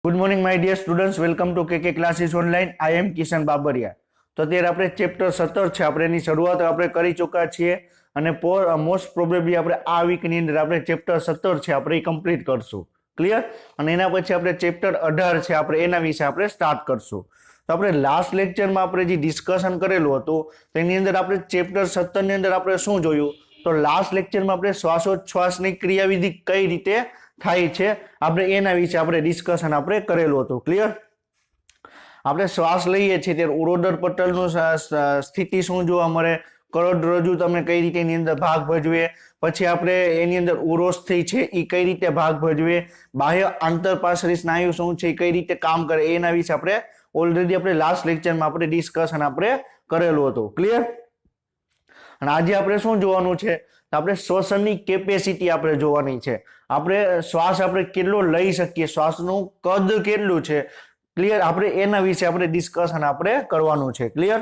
Good morning my dear students, welcome to KK classes online. I am Kishan Babariya. તો અત્યારે આપણે chapter 17 છે, આપણે એની શરૂઆત આપણે કરી ચૂક્યા છીએ અને મોસ્ટ પ્રોબેબલી આપણે આ વીકની અંદર આપણે ચેપ્ટર 17 છે આપણે કમ્પ્લીટ કરશું. ક્લિયર? અને એના પછી આપણે ચેપ્ટર 18 છે આપણે એના વિશે આપણે સ્ટાર્ટ કરશું. તો આપણે લાસ્ટ લેક્ચરમાં આપણે જે ડિસ્કશન કરેલું હતું તેની અંદર આપણે ચેપ્ટર 17 ની અંદર આપણે શું જોયું? તો લાસ્ટ લેક્ચરમાં આપણે શ્વાસોચ્છ્વાસની ક્રિયાવિધિ કઈ રીતે થાય છે આપણે એના વિશે આપણે ડિસ્કશન આપણે કરેલું હતું. ક્લિયર? આપણે શ્વાસ લઈએ છીએ ત્યારે ઉરોદર પટલનું સ્થિતિ શું જોવા મળે, કરોડરજ્જુ તમને કઈ રીતે એની અંદર ભાગ ભજવે, પછી આપણે એની અંદર ઉરોસ્થિ છે એ કઈ રીતે ભાગ ભજવે, બાહ્ય આંતરપાર્શ્વિક સ્નાયુ શું છે એ કઈ રીતે કામ કરે એના વિશે આપણે ઓલરેડી આપણે લાસ્ટ લેક્ચરમાં આપણે ડિસ્કશન આપણે કરેલું હતું. ક્લિયર? અને આજે આપણે શું જોવાનું છે? આપણે શ્વસનની કેપેસિટી આપણે જોવાની છે. આપણે શ્વાસ આપણે કેટલો લઈ શકીએ, શ્વાસનું કદ કેટલું છે. ક્લિયર? આપણે એના વિશે આપણે ડિસ્કશન આપણે કરવાનું છે. ક્લિયર?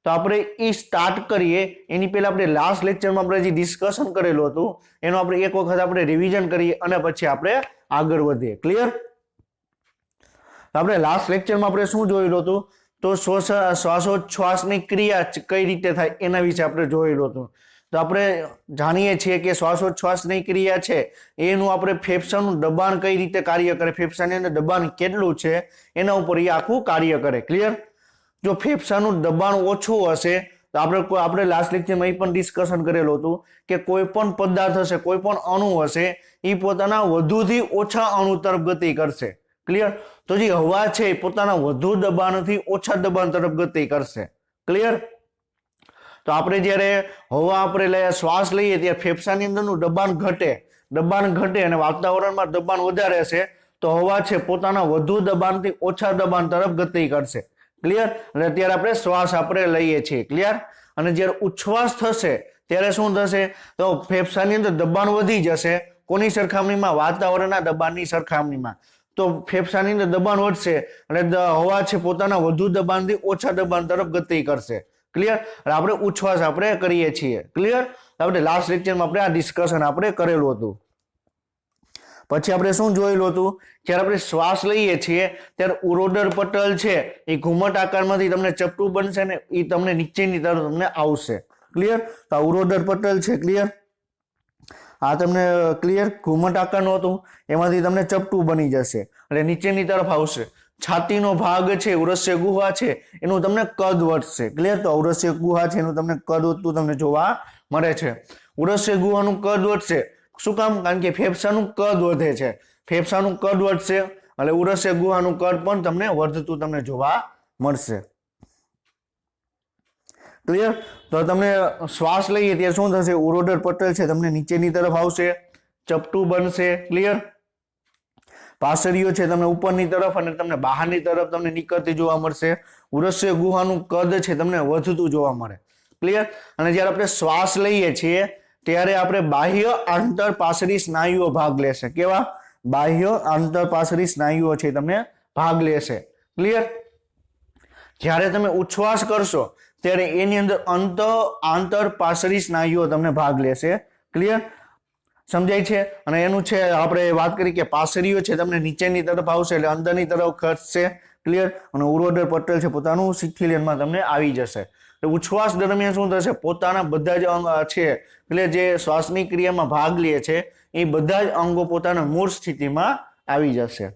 તો આપણે એ સ્ટાર્ટ કરીએ એની પહેલા આપણે લાસ્ટ લેક્ચરમાં આપણે જે ડિસ્કશન કરેલું હતું એનો આપણે એક વખત આપણે રિવિઝન કરીએ અને પછી આપણે આગળ વધીએ. ક્લિયર? આપણે લાસ્ટ લેક્ચરમાં આપણે શું જોયેલું હતું? તો શ્વાસોચ્છ્વાસની ક્રિયા કઈ રીતે થાય એના વિશે આપણે જોયેલું હતું. તો આપણે જાણીએ છીએ કે શ્વાસોચ્છ્વાસની ક્રિયા છે એનું આપણે ફેફસાનું દબાણ કઈ રીતે કાર્ય કરે, ફેફસાની અંદર દબાણ કેટલું છે એના ઉપર એ આખું કાર્ય કરે. ક્લિયર? જો ફેફસાનું દબાણ ઓછું હશે તો આપણે લાસ્ટ લેક્ચરમાં એ પણ ડિસ્કશન કરેલું હતું કે કોઈ પણ પદાર્થ હશે, કોઈ પણ અણુ હશે એ પોતાના વધુથી ઓછા અણુ તરફ ગતિ કરશે. ક્લિયર? તો જે હવા છે એ પોતાના વધુ દબાણથી ઓછા દબાણ તરફ ગતિ કરશે. ક્લિયર? તો આપણે જ્યારે હવા આપણે શ્વાસ લઈએ ત્યારે ફેફસાની અંદરનું દબાણ ઘટે અને વાતાવરણમાં દબાણ વધારે છે તો હવા છે પોતાના વધુ દબાણથી ઓછા દબાણ તરફ ગતિ કરશે. ક્લિયર? અને અત્યારે આપણે શ્વાસ આપણે લઈએ છીએ. ક્લિયર? અને જ્યારે ઉચ્છ્વાસ થશે ત્યારે શું થશે? તો ફેફસાની અંદર દબાણ વધી જશે. કોની સરખામણીમાં? વાતાવરણના દબાણની સરખામણીમાં. તો ફેફસાની અંદર દબાણ વધશે અને હવા છે પોતાના વધુ દબાણથી ઓછા દબાણ તરફ ગતિ કરશે. ક્લિયર? આપણે ઉચ્છ્વાસ આપણે કરીએ છીએ. ક્લિયર? આપણે લાસ્ટ લેક્ચરમાં આપણે આ ડિસ્કશન આપણે કરેલું હતું. પછી આપણે શું જોયેલું હતું? જ્યારે આપણે શ્વાસ લઈએ છીએ ત્યારે ઉરોદર પટલ છે એ ઘુમટ આકારમાંથી તમને ચપટું બનશે ને એ તમને નીચેની તરફ તમને આવશે. ક્લિયર? તો આ ઉરોદર પટલ છે. ક્લિયર? આ તમને ક્લિયર ઘુમટ આકારનું હતું એમાંથી તમને ચપટું બની જશે એટલે નીચેની તરફ આવશે. છાતીનો ભાગ છે, ઉરસ્ય ગુહા છે એનું તમને કદ વધશે. ક્લિયર? તો ઉરસ્ય ગુહા છે એનું તમને કદ વધતું તમને જોવા મળે છે. ઉરસ્ય ગુહાનું કદ વધશે. શું કામ? કારણ કે ફેફસાનું કદ વધે છે. ફેફસાનું કદ વધશે એટલે ઉરસ્ય ગુહાનું કદ પણ તમને વધતું તમને જોવા મળશે. ક્લિયર? તો તમને શ્વાસ લઈએ ત્યારે શું થશે? ઉરોદર પટલ છે તમને નીચેની તરફ આવશે, ચપટું બનશે. ક્લિયર? પાસળીઓ છે તમને ઉપરની તરફ અને તમને બહારની તરફ તમને નીકળતી જોવા મળશે. ઉરસ્ય ગુહાનું કદ છે તમને વધતું જોવા મળે. ક્લિયર? અને જ્યારે આપણે શ્વાસ લઈએ છીએ ત્યારે આપણે બાહ્ય આંતરપાર્શ્વિક સ્નાયુઓ ભાગ લેશે. કેવા? બાહ્ય આંતરપાર્શ્વિક સ્નાયુઓ છે તમને ભાગ લેશે. ક્લિયર? જ્યારે તમે ઉચ્છ્વાસ કરશો ત્યારે એની અંદર આંતરપાર્શ્વિક સ્નાયુઓ તમને ભાગ લેશે. ક્લિયર? સમજાય છે? અને એનું છે આપણે વાત કરી કે પાસળીઓ છે તમને નીચેની તરફ આવશે એટલે અંદરની તરફ ખસશે. ક્લિયર? અને ઉરોદર પટલ છે પોતાનું શિથિલનમાં તમને આવી જશે. ઉચ્છ્વાસ દરમિયાન શું થશે? પોતાના બધા જ અંગ છે એટલે જે શ્વાસની ક્રિયામાં ભાગ લે છે એ બધા જ અંગો પોતાના મૂળ સ્થિતિમાં આવી જશે.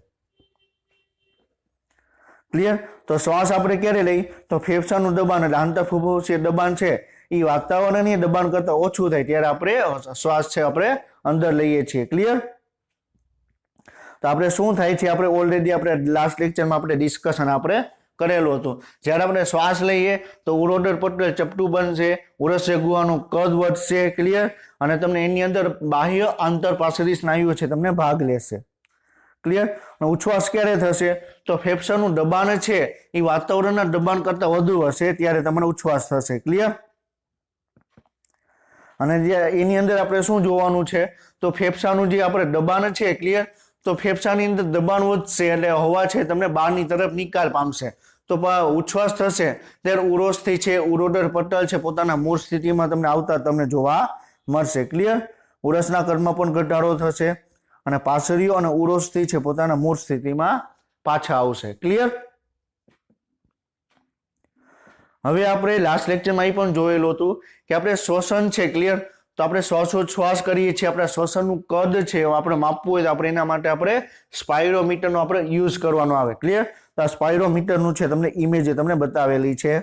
ક્લિયર? તો શ્વાસ આપણે ક્યારે લઈ? તો ફેફસાનું દબાણ એટલે આંતરફુફુસીય દબાણ છે એ વાતાવરણીય દબાણ કરતા ઓછું થાય ત્યારે આપણે શ્વાસ છે આપણે અંદર લઈએ છીએ. ક્લિયર? તો આપણે શું થાય છે આપણે ઓલરેડી આપણે લાસ્ટ લેક્ચરમાં આપણે ડિસ્કશન આપણે કરેલું હતું. જ્યારે આપણે શ્વાસ લઈએ તો ઉરોદર પટલ ચપટું બનશે, ઉરસ્ય ગુહાનું કદ વધશે. ક્લિયર? અને તમને એની અંદર બાહ્ય આંતરપાર્શ્વિક સ્નાયુઓ છે તમને ભાગ લેશે. ક્લિયર? અને ઉચ્છ્વાસ ક્યારે થશે? તો ફેફસાનું દબાણ છે એ વાતાવરણના દબાણ કરતા વધુ હશે ત્યારે તમારો ઉચ્છ્વાસ થશે. ક્લિયર? અને જે એની અંદર આપણે શું જોવાનું છે? તો ફેફસાનું જે આપણે દબાણ છે. ક્લિયર? તો ફેફસાની અંદર દબાણ વધશે એટલે હવા છે તમને બહારની તરફ નિકાલ પામશે. તો ઉચ્છ્વાસ થશે ત્યારે ઉરોસ્થિ છે, ઉરોદર પટલ છે પોતાના મૂળ સ્થિતિમાં તમને આવતા તમને જોવા મળશે. ક્લિયર? ઉરસના કદમાં પણ ઘટાડો થશે અને પાસળીઓ અને ઉરોસ્થિ છે પોતાના મૂળ સ્થિતિમાં પાછા આવશે. ક્લિયર? હવે આપણે લાસ્ટ લેક્ચરમાં એ પણ જોયેલું હતું કે આપણે શ્વસન છે. ક્લિયર? તો આપણે શ્વાસોચ્છ્વાસ કરીએ છીએ, આપણા શ્વસનનું કદ છે આપણે માપવું હોય તો આપણે એના માટે આપણે સ્પાયરોમીટરનો આપણે યુઝ કરવાનો આવે. ક્લિયર? તો આ સ્પાયરોમીટરનું છે તમને ઇમેજ તમને બતાવેલી છે.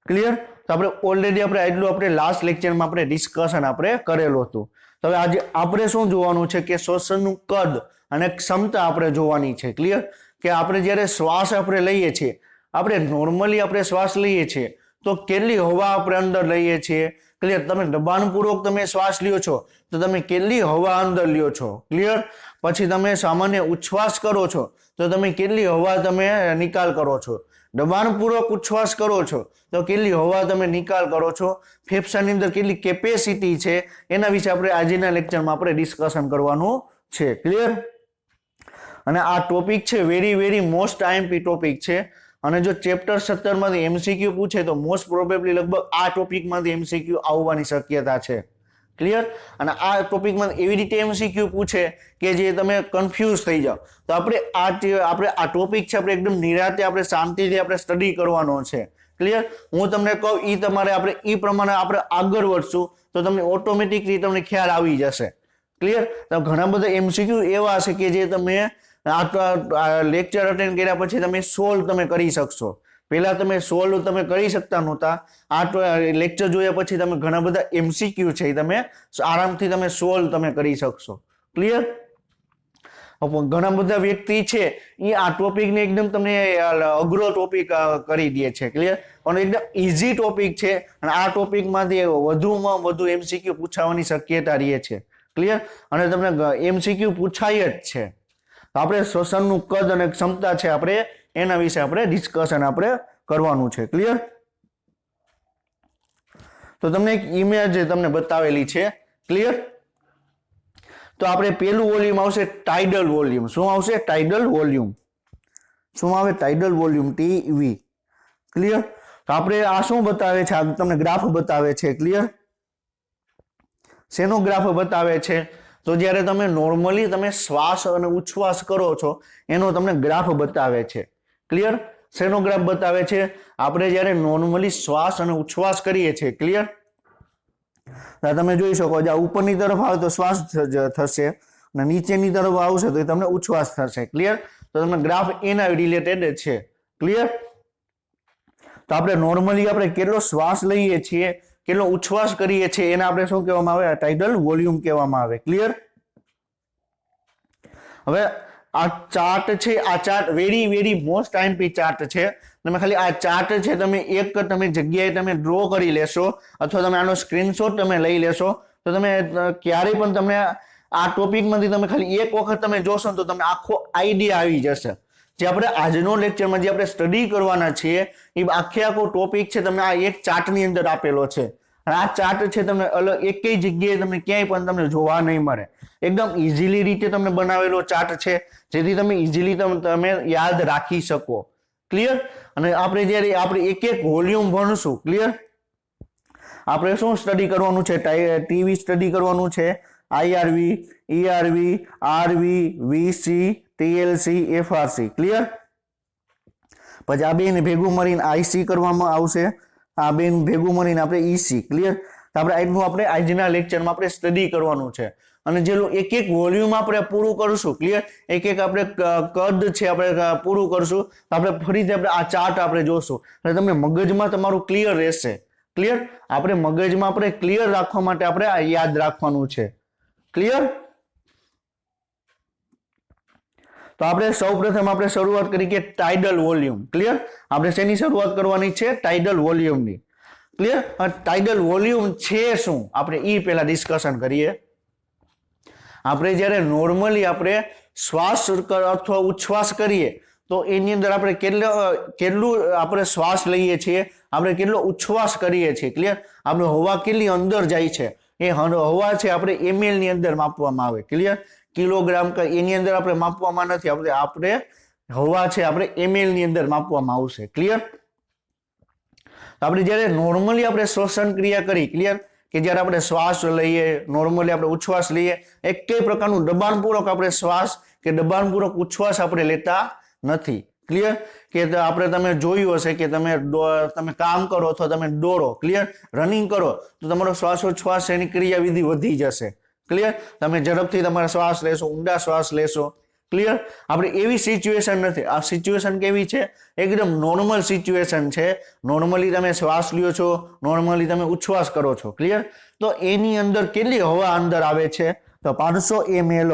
ક્લિયર? તો આપણે ઓલરેડી એટલું આપણે લાસ્ટ લેક્ચરમાં આપણે ડિસ્કશન આપણે કરેલું હતું. તો હવે આજે આપણે શું જોવાનું છે કે શ્વસનનું કદ અને ક્ષમતા આપણે જોવાની છે. ક્લિયર? કે આપણે જ્યારે શ્વાસ આપણે લઈએ છીએ, આપણે નોર્મલી આપણે શ્વાસ લઈએ છીએ તો કેટલી હવા આપણે અંદર લઈએ છીએ. ક્લિયર? તમે દબાણપૂર્વક તમે શ્વાસ લ્યો છો તો તમે કેટલી હવા અંદર લ્યો છો. ક્લિયર? પછી તમે સામાન્ય ઉચ્છ્વાસ કરો છો તો તમે કેટલી હવા તમે નિકાલ કરો છો. દબાણપૂર્વક ઉચ્છ્વાસ કરો છો તો કેટલી હવા તમે નિકાલ કરો છો. ફેફસાની અંદર કેટલી કેપેસિટી છે એના વિશે આપણે આજના લેક્ચરમાં આપણે ડિસ્કશન કરવાનું છે. ક્લિયર? અને આ ટોપિક છે very very most IMP topic છે. અને જો ચેપ્ટર 17 માંથી એમસીક્યુ પૂછે તો મોસ્ટ પ્રોબેબલી લગભગ આ ટોપિકમાંથી એમસીક્યુ આવવાની શક્યતા છે. ક્લિયર? અને આ ટોપિકમાં એવી રીતે એમસીક્યુ પૂછે કે જે તમે કન્ફ્યુઝ થઈ જાઓ. તો આપણે આ ટોપિક છે આપણે એકદમ નિરાતે આપણે શાંતિથી આપણે સ્ટડી કરવાનો છે. ક્લિયર? હું તમને કહું એ તમારે આપણે એ પ્રમાણે આપણે આગળ વધશું તો તમને ઓટોમેટિકલી તમને ખ્યાલ આવી જશે. ક્લિયર? તો ઘણા બધા એમસીક્યુ એવા હશે કે જે તમે આ લેક્ચર અટેન્ડ કર્યા પછી તમે સોલ્વ તમે કરી શકશો. પહેલા તમે સોલ્વ તમે કરી શકતા નહોતા. આ લેક્ચર જોયા પછી તમે ઘણા બધા એમસીક્યુ છે એ તમે આરામથી તમે સોલ્વ તમે કરી શકશો. ક્લિયર? ઘણા બધા વ્યક્તિ છે એ આ ટોપિકને એકદમ તમને અઘરો ટોપિક કરી દે છે. ક્લિયર? પણ એકદમ ઇઝી ટોપિક છે અને આ ટોપિકમાંથી વધુમાં વધુ એમસીક્યુ પૂછાવાની શક્યતા રહે છે. ક્લિયર? અને તમને એમસીક્યુ પૂછાય જ છે. આપણે શ્વસનનું કદ અને ક્ષમતા છે આપણે એના વિશે આપણે ડિસ્કશન આપણે કરવાનું છે. ક્લિયર? તો તમને એક ઇમેજ તમને બતાવેલી છે. ક્લિયર? તો આપણે પેલું વોલ્યુમ આવશે ટાઇડલ વોલ્યુમ. શું આવશે? Tidal volume. શું આવે? Tidal volume TV. ક્લિયર? તો આપણે આ શું બતાવે છે? આ તમને ગ્રાફ બતાવે છે. ક્લિયર? શેનો ગ્રાફ બતાવે છે? તો જ્યારે તમે નોર્મલી તમે શ્વાસ અને ઉચ્છ્વાસ કરો છો એનો તમને ગ્રાફ બતાવે છે. ક્લિયર? શેનો ગ્રાફ બતાવે છે? આપણે જ્યારે નોર્મલી શ્વાસ અને ઉચ્છ્વાસ કરીએ છીએ. ક્લિયર? તમે જોઈ શકો છો ઉપરની તરફ આવે તો શ્વાસ થશે અને નીચેની તરફ આવશે તો તમને ઉચ્છ્વાસ થશે. ક્લિયર? તો તમને ગ્રાફ એના રિલેટેડ છે. ક્લિયર? તો આપણે નોર્મલી આપણે કેટલો શ્વાસ લઈએ છીએ, કેટલો ઉચ્છ્વાસ કરીએ છીએ એને આપણે શું કહેવામાં આવે? ટાઇડલ વોલ્યુમ કહેવામાં આવે. ક્લિયર? હવે આ ચાર્ટ છે, આ chart very very most IMP chart છે. તમે ખાલી આ ચાર્ટ છે તમે એક તમે જગ્યાએ તમે ડ્રો કરી લેશો અથવા તમે આનો સ્ક્રીનશોટ તમે લઈ લેશો તો તમે ક્યારેય પણ તમે આ ટોપિકમાંથી તમે ખાલી એક વખત તમે જોશો તો તમને આખો આઈડિયા આવી જશે. જે આપણે આજનો લેક્ચરમાં જે આપણે સ્ટડી કરવાના છીએ એ આખો ટોપિક છે તમને આ એક ચાર્ટની અંદર આપેલો છે. અને આ ચાર્ટ છે તમને અલગ એકેય જગ્યાએ તમને ક્યાંય પણ તમને જોવા નહીં મળે. એકદમ ઇઝીલી રીતે તમને બનાવેલો ચાર્ટ છે જેથી તમે ઇઝીલી તમે યાદ રાખી શકો. ક્લિયર? અને આપણે જ્યારે આપણે એક એક વોલ્યુમ ભણશું. ક્લિયર? આપણે શું સ્ટડી કરવાનું છે? ટીવી સ્ટડી કરવાનું છે. આઈઆરવી, ઈઆરવી, આરવી, વીસી, ટીએલસી, એફઆરસી. ક્લિયર? પછી આ બેને ભેગું મળીને આઈસી કરવામાં આવશે. આ બેન ભેગું મળીને આપણે ઈસી. ક્લિયર? તો આપણે આજના લેક્ચરમાં આપણે સ્ટડી કરવાનું છે અને જે એક એક વોલ્યુમ આપણે પૂરું કરશું. ક્લિયર? એક એક આપણે કદ છે આપણે પૂરું કરશું તો આપણે ફરીથી આપણે આ ચાર્ટ આપણે જોશું અને તમને મગજમાં તમારું ક્લિયર રહેશે. ક્લિયર? આપણે મગજમાં આપણે ક્લિયર રાખવા માટે આપણે આ યાદ રાખવાનું છે. ક્લિયર? તો આપણે સૌપ્રથમ આપણે શરૂઆત કરી કે ટાઇડલ વોલ્યુમ. ક્લિયર? આપણે શેની શરૂઆત કરવાની છે? ટાઇડલ વોલ્યુમની. ક્લિયર? ટાઇડલ વોલ્યુમ છે શું આપણે એ પહેલા ડિસ્કશન કરીએ. આપણે જ્યારે નોર્મલી આપણે શ્વાસ અથવા ઉચ્છ્વાસ કરીએ તો એની અંદર આપણે કેટલું આપણે શ્વાસ લઈએ છીએ, આપણે કેટલો ઉચ્છ્વાસ કરીએ છીએ. ક્લિયર? આપણે હવા કેટલી અંદર જાય છે એ હવા છે આપણે ml ની અંદર માપવામાં આવે. ક્લિયર? કિલોગ્રામ એની અંદર આપણે માપવામાં નથી. આપણે હવા છે આપણે ml ની અંદર માપવામાં આવશે. ક્લિયર? આપણે જ્યારે નોર્મલી આપણે શ્વસન ક્રિયા કરી. ક્લિયર? કે જ્યારે આપણે શ્વાસ લઈએ, નોર્મલી આપણે ઉચ્છ્વાસ લઈએ, એકેય પ્રકારનું દબાણપૂર્વક આપણે શ્વાસ કે દબાણપૂર્વક ઉચ્છ્વાસ આપણે લેતા નથી. ક્લિયર? કે આપણે તમે જોયું હશે કે તમે કામ કરો અથવા તમે દોડો, ક્લિયર, રનિંગ કરો તો તમારો શ્વાસોચ્છ્વાસ એની ક્રિયાવિધિ વધી જશે. ક્લિયર? તમે ઝડપથી તમારા શ્વાસ લેશો, ઊંડા શ્વાસ લેશો. ક્લિયર? આપણે એવી સિચ્યુએશન નથી. આ સિચ્યુએશન કેવી છે? એકદમ નોર્મલ સિચ્યુએશન છે. નોર્મલી તમે શ્વાસ લ્યો છો, નોર્મલી તમે ઉચ્છ્વાસ કરો છો. ક્લિયર? તો એની અંદર કેટલી હવા અંદર આવે છે? તો 500 ml.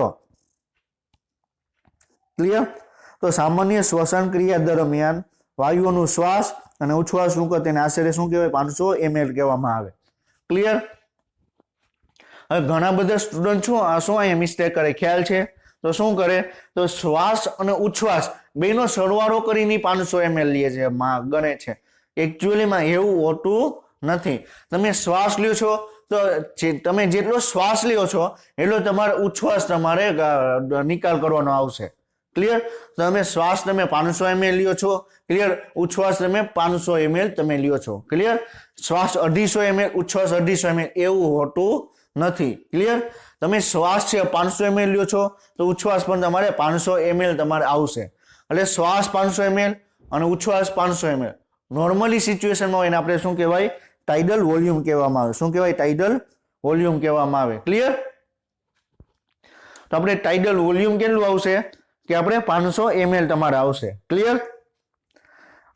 ક્લિયર? તો સામાન્ય શ્વસન ક્રિયા દરમિયાન વાયુઓનું શ્વાસ અને ઉચ્છ્વાસનું કદ તેને આશરે શું કહેવાય? 500 ml કહેવામાં આવે. ક્લિયર? હવે ઘણા બધા સ્ટુડન્ટ શું અહીંયા મિસ્ટેક કરે, ખ્યાલ છે? તો શું કરે? તો શ્વાસ અને ઉચ્છ્વાસ બેનો સરવાળો કરીને 500 ml લે છે, ગણે છે. એકચ્યુઅલીમાં એવું હોતું નથી. તમે શ્વાસ લ્યો છો તો તમે જેટલો શ્વાસ લ્યો છો એટલો તમારે ઉચ્છ્વાસ તમારે નિકાલ કરવાનો આવશે. ક્લિયર? તમે શ્વાસ તમે 500 ml લ્યો છો, ક્લિયર, ઉચ્છ્વાસ તમે 500 ml તમે લ્યો છો. ક્લિયર? શ્વાસ 250 ml, ઉચ્છ્વાસ 250 ml એવું હોતું નથી. ક્લિયર? તમે શ્વાસ છે 500 ml લ્યો છો તો ઉચ્છ્વાસ પણ તમારે 500 ml તમારે આવશે. એટલે શ્વાસ 500 ml અને ઉચ્છ્વાસ 500 ml નોર્મલી સિચ્યુએશનમાં હોય ને આપણે શું કહેવાય? ટાઇડલ વોલ્યુમ કહેવામાં આવે. શું કહેવાય? ટાઇડલ વોલ્યુમ કહેવામાં આવે. ક્લિયર? તો આપણે ટાઇડલ વોલ્યુમ કેટલું આવશે? કે આપણે 500 ml તમારે આવશે. ક્લિયર?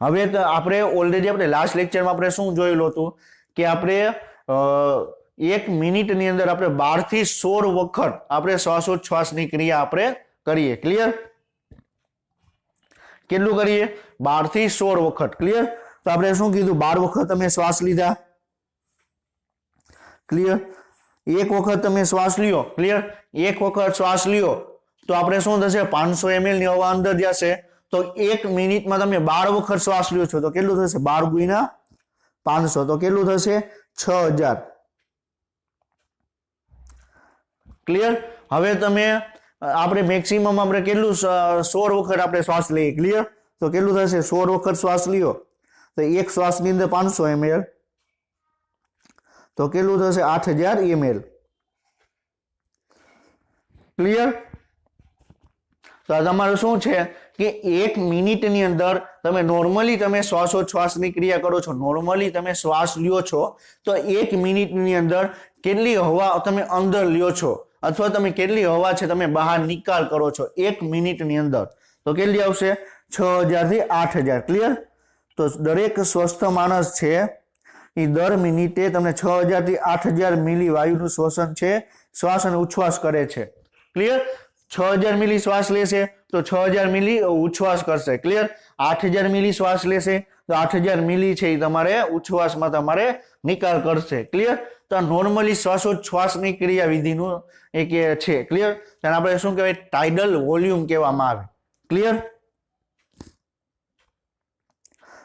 હવે તો આપણે ઓલરેડી આપણે લાસ્ટ લેક્ચરમાં આપણે શું જોયેલું હતું કે આપણે 1 મિનિટની અંદર આપણે 12 થી 16 વખત આપણે શ્વાસોચ્છ્વાસની ક્રિયા આપણે કરીએ. ક્લિયર? કેટલું કરીએ? 12 થી 16 વખત. ક્લિયર? તો આપણે શું કીધું? 12 વખત તમે શ્વાસ લીધા. ક્લિયર? એક વખત તમે શ્વાસ લ્યો. ક્લિયર? એક વખત શ્વાસ લ્યો તો આપણે શું થશે? 500 ml ની હવા અંદર જશે. તો 1 મિનિટમાં તમે 12 વખત શ્વાસ લ્યો છો તો કેટલું થશે? 12 ગુણ્યા 500 તો કેટલું થશે? 6000. ક્લિયર? હવે તમે આપણે મેક્સિમમ આપણે કેટલું 16 વખત આપણે શ્વાસ લઈએ. ક્લિયર? તો કેટલું થશે? 16 વખત શ્વાસ લ્યો તો એક શ્વાસની અંદર 500 ml તો કેટલું થશે? 8000 ml. ક્લિયર? તો તમારું શું છે કે 1 મિનિટની અંદર તમે નોર્મલી તમે શ્વાસોચ્છ્વાસની ક્રિયા કરો છો, નોર્મલી તમે શ્વાસ લ્યો છો તો 1 મિનિટની અંદર કેટલી હવા તમે અંદર લ્યો છો અથવા તમે કેટલી હવા છે તમે બહાર નિકાલ કરો છો 1 મિનિટની અંદર તો કેટલી આવશે? 6000 થી 8000. ક્લિયર? તો દરેક સ્વસ્થ માણસ છે એ દર મિનિટે તમને 6000 થી 8000 મિલી વાયુનું શ્વસન છે, શ્વાસ અને ઉચ્છ્વાસ કરે છે. ક્લિયર? 6000 મિલી શ્વાસ લેશે તો 6000 મિલી ઉચ્છ્વાસ કરશે. ક્લિયર? 8000 મિલી શ્વાસ લેશે તો 8000 મિલી છે એ તમારે ઉચ્છ્વાસમાં તમારે નિકાલ કરશે. ક્લિયર? તો નોર્મલી શ્વાસોચ્છ્વાસની ક્રિયાવિધિનું એક છે. ક્લિયર? તેને આપણે શું કહેવાય? ટાઇડલ વોલ્યુમ કહેવામાં આવે. ક્લિયર?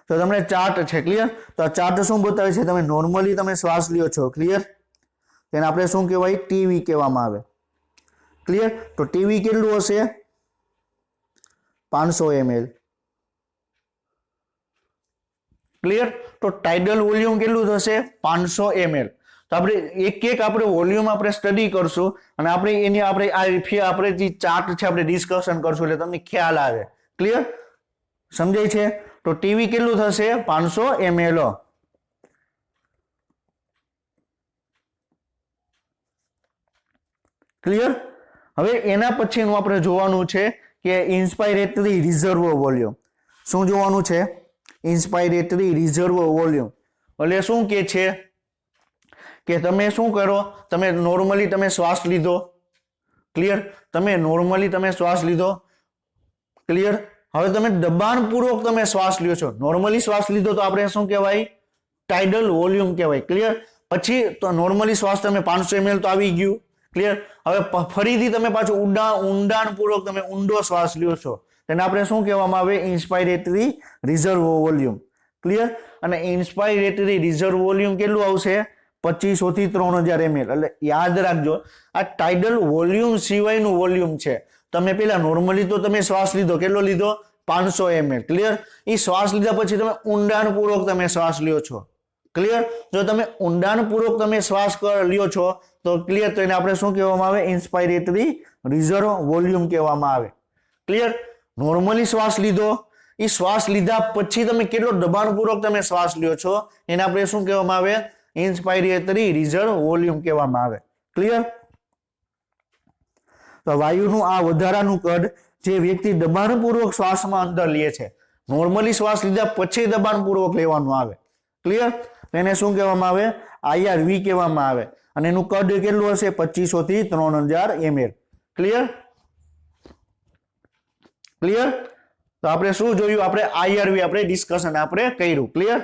તો તમને ચાર્ટ છે. ક્લિયર? તો આ ચાર્ટ શું બતાવે છે? તમે નોર્મલી તમે શ્વાસ લ્યો છો. ક્લિયર? તેને આપણે શું કહેવાય? ટીવી કહેવામાં આવે. ક્લિયર? તો ટીવી કેટલું હશે? 500 ml. ક્લિયર? તો ટાઇડલ વોલ્યુમ કેટલું થશે? 500 ml. તો આપણે એક આપણે વોલ્યુમ આપણે સ્ટડી કરશું અને આપણે એની આપણે જે ચાર્ટ છે આપણે ડિસ્કશન કરશું એટલે તમને ખ્યાલ આવે. ક્લિયર? સમજાય છે? તો ટીવી કેટલું થશે? 500 ml. ક્લિયર? હવે એના પછીનું આપણે જોવાનું છે કે ઇન્સ્પાયરેટરી રિઝર્વ વોલ્યુમ. શું જોવાનું છે? ઇન્સ્પાયરેટરી રિઝર્વ વોલ્યુમ એટલે શું કે છે કે તમે શું કરો? તમે નોર્મલી તમે શ્વાસ લીધો. ક્લિયર? તમે નોર્મલી તમે શ્વાસ લીધો. ક્લિયર? હવે તમે દબાણપૂર્વક તમે શ્વાસ લ્યો છો. નોર્મલી શ્વાસ લીધો તો આપણે શું કહેવાય? ટાઇડલ વોલ્યુમ કહેવાય. ક્લિયર? પછી તો નોર્મલી શ્વાસ તમે 500 ml તો આવી ગયું. ક્લિયર? હવે ફરીથી તમે પાછું ઊંડાણપૂર્વક તમે ઊંડો શ્વાસ લ્યો છો તેને આપણે શું કહેવામાં આવે? ઇન્સ્પાયરેટરી રિઝર્વ વોલ્યુમ. ક્લિયર? અને ઇન્સ્પાયરેટરી રિઝર્વ વોલ્યુમ કેટલું આવશે? 2500 થી 3000 ml. એટલે યાદ રાખજો આ ટાઇડલ વોલ્યુમ સિવાયનું વોલ્યુમ છે. તમે પેલા નોર્મલી તો તમે શ્વાસ લીધો, કેટલો લીધો? 500 ml. ક્લિયર? એ શ્વાસ લીધા પછી તમે ઊંડાણપૂર્વક તમે શ્વાસ લ્યો છો. ક્લિયર? જો તમે ઊંડાણપૂર્વક તમે શ્વાસ લ્યો છો તો ક્લિયર તો એને આપણે શું કહેવામાં આવે? ઇન્સ્પાયરેટરી રિઝર્વ વોલ્યુમ કહેવામાં આવે. ક્લિયર? નોર્મલી શ્વાસ લીધો, એ શ્વાસ લીધા પછી તમે કેટલો દબાણપૂર્વક તમે શ્વાસ લ્યો છો એને આપણે શું કહેવામાં આવે? ઇન્સ્પાયરેટરી રિઝર્વ વોલ્યુમ કહેવામાં આવે. ક્લિયર? તો વાયુનું આ વધારાનું કદ જે વ્યક્તિ દબાણપૂર્વક શ્વાસમાં અંદર લે છે, નોર્મલી શ્વાસ લીધા પછી દબાણપૂર્વક લેવાનું આવે. ક્લિયર? એને શું કહેવામાં આવે? IRV કહેવામાં આવે. અને એનું કદ કેટલું હશે? 2500 થી 3000 ml. ક્લિયર? ક્લિયર? તો આપણે શું જોયું? આપણે IRV આપણે ડિસ્કશન આપણે કર્યું. ક્લિયર?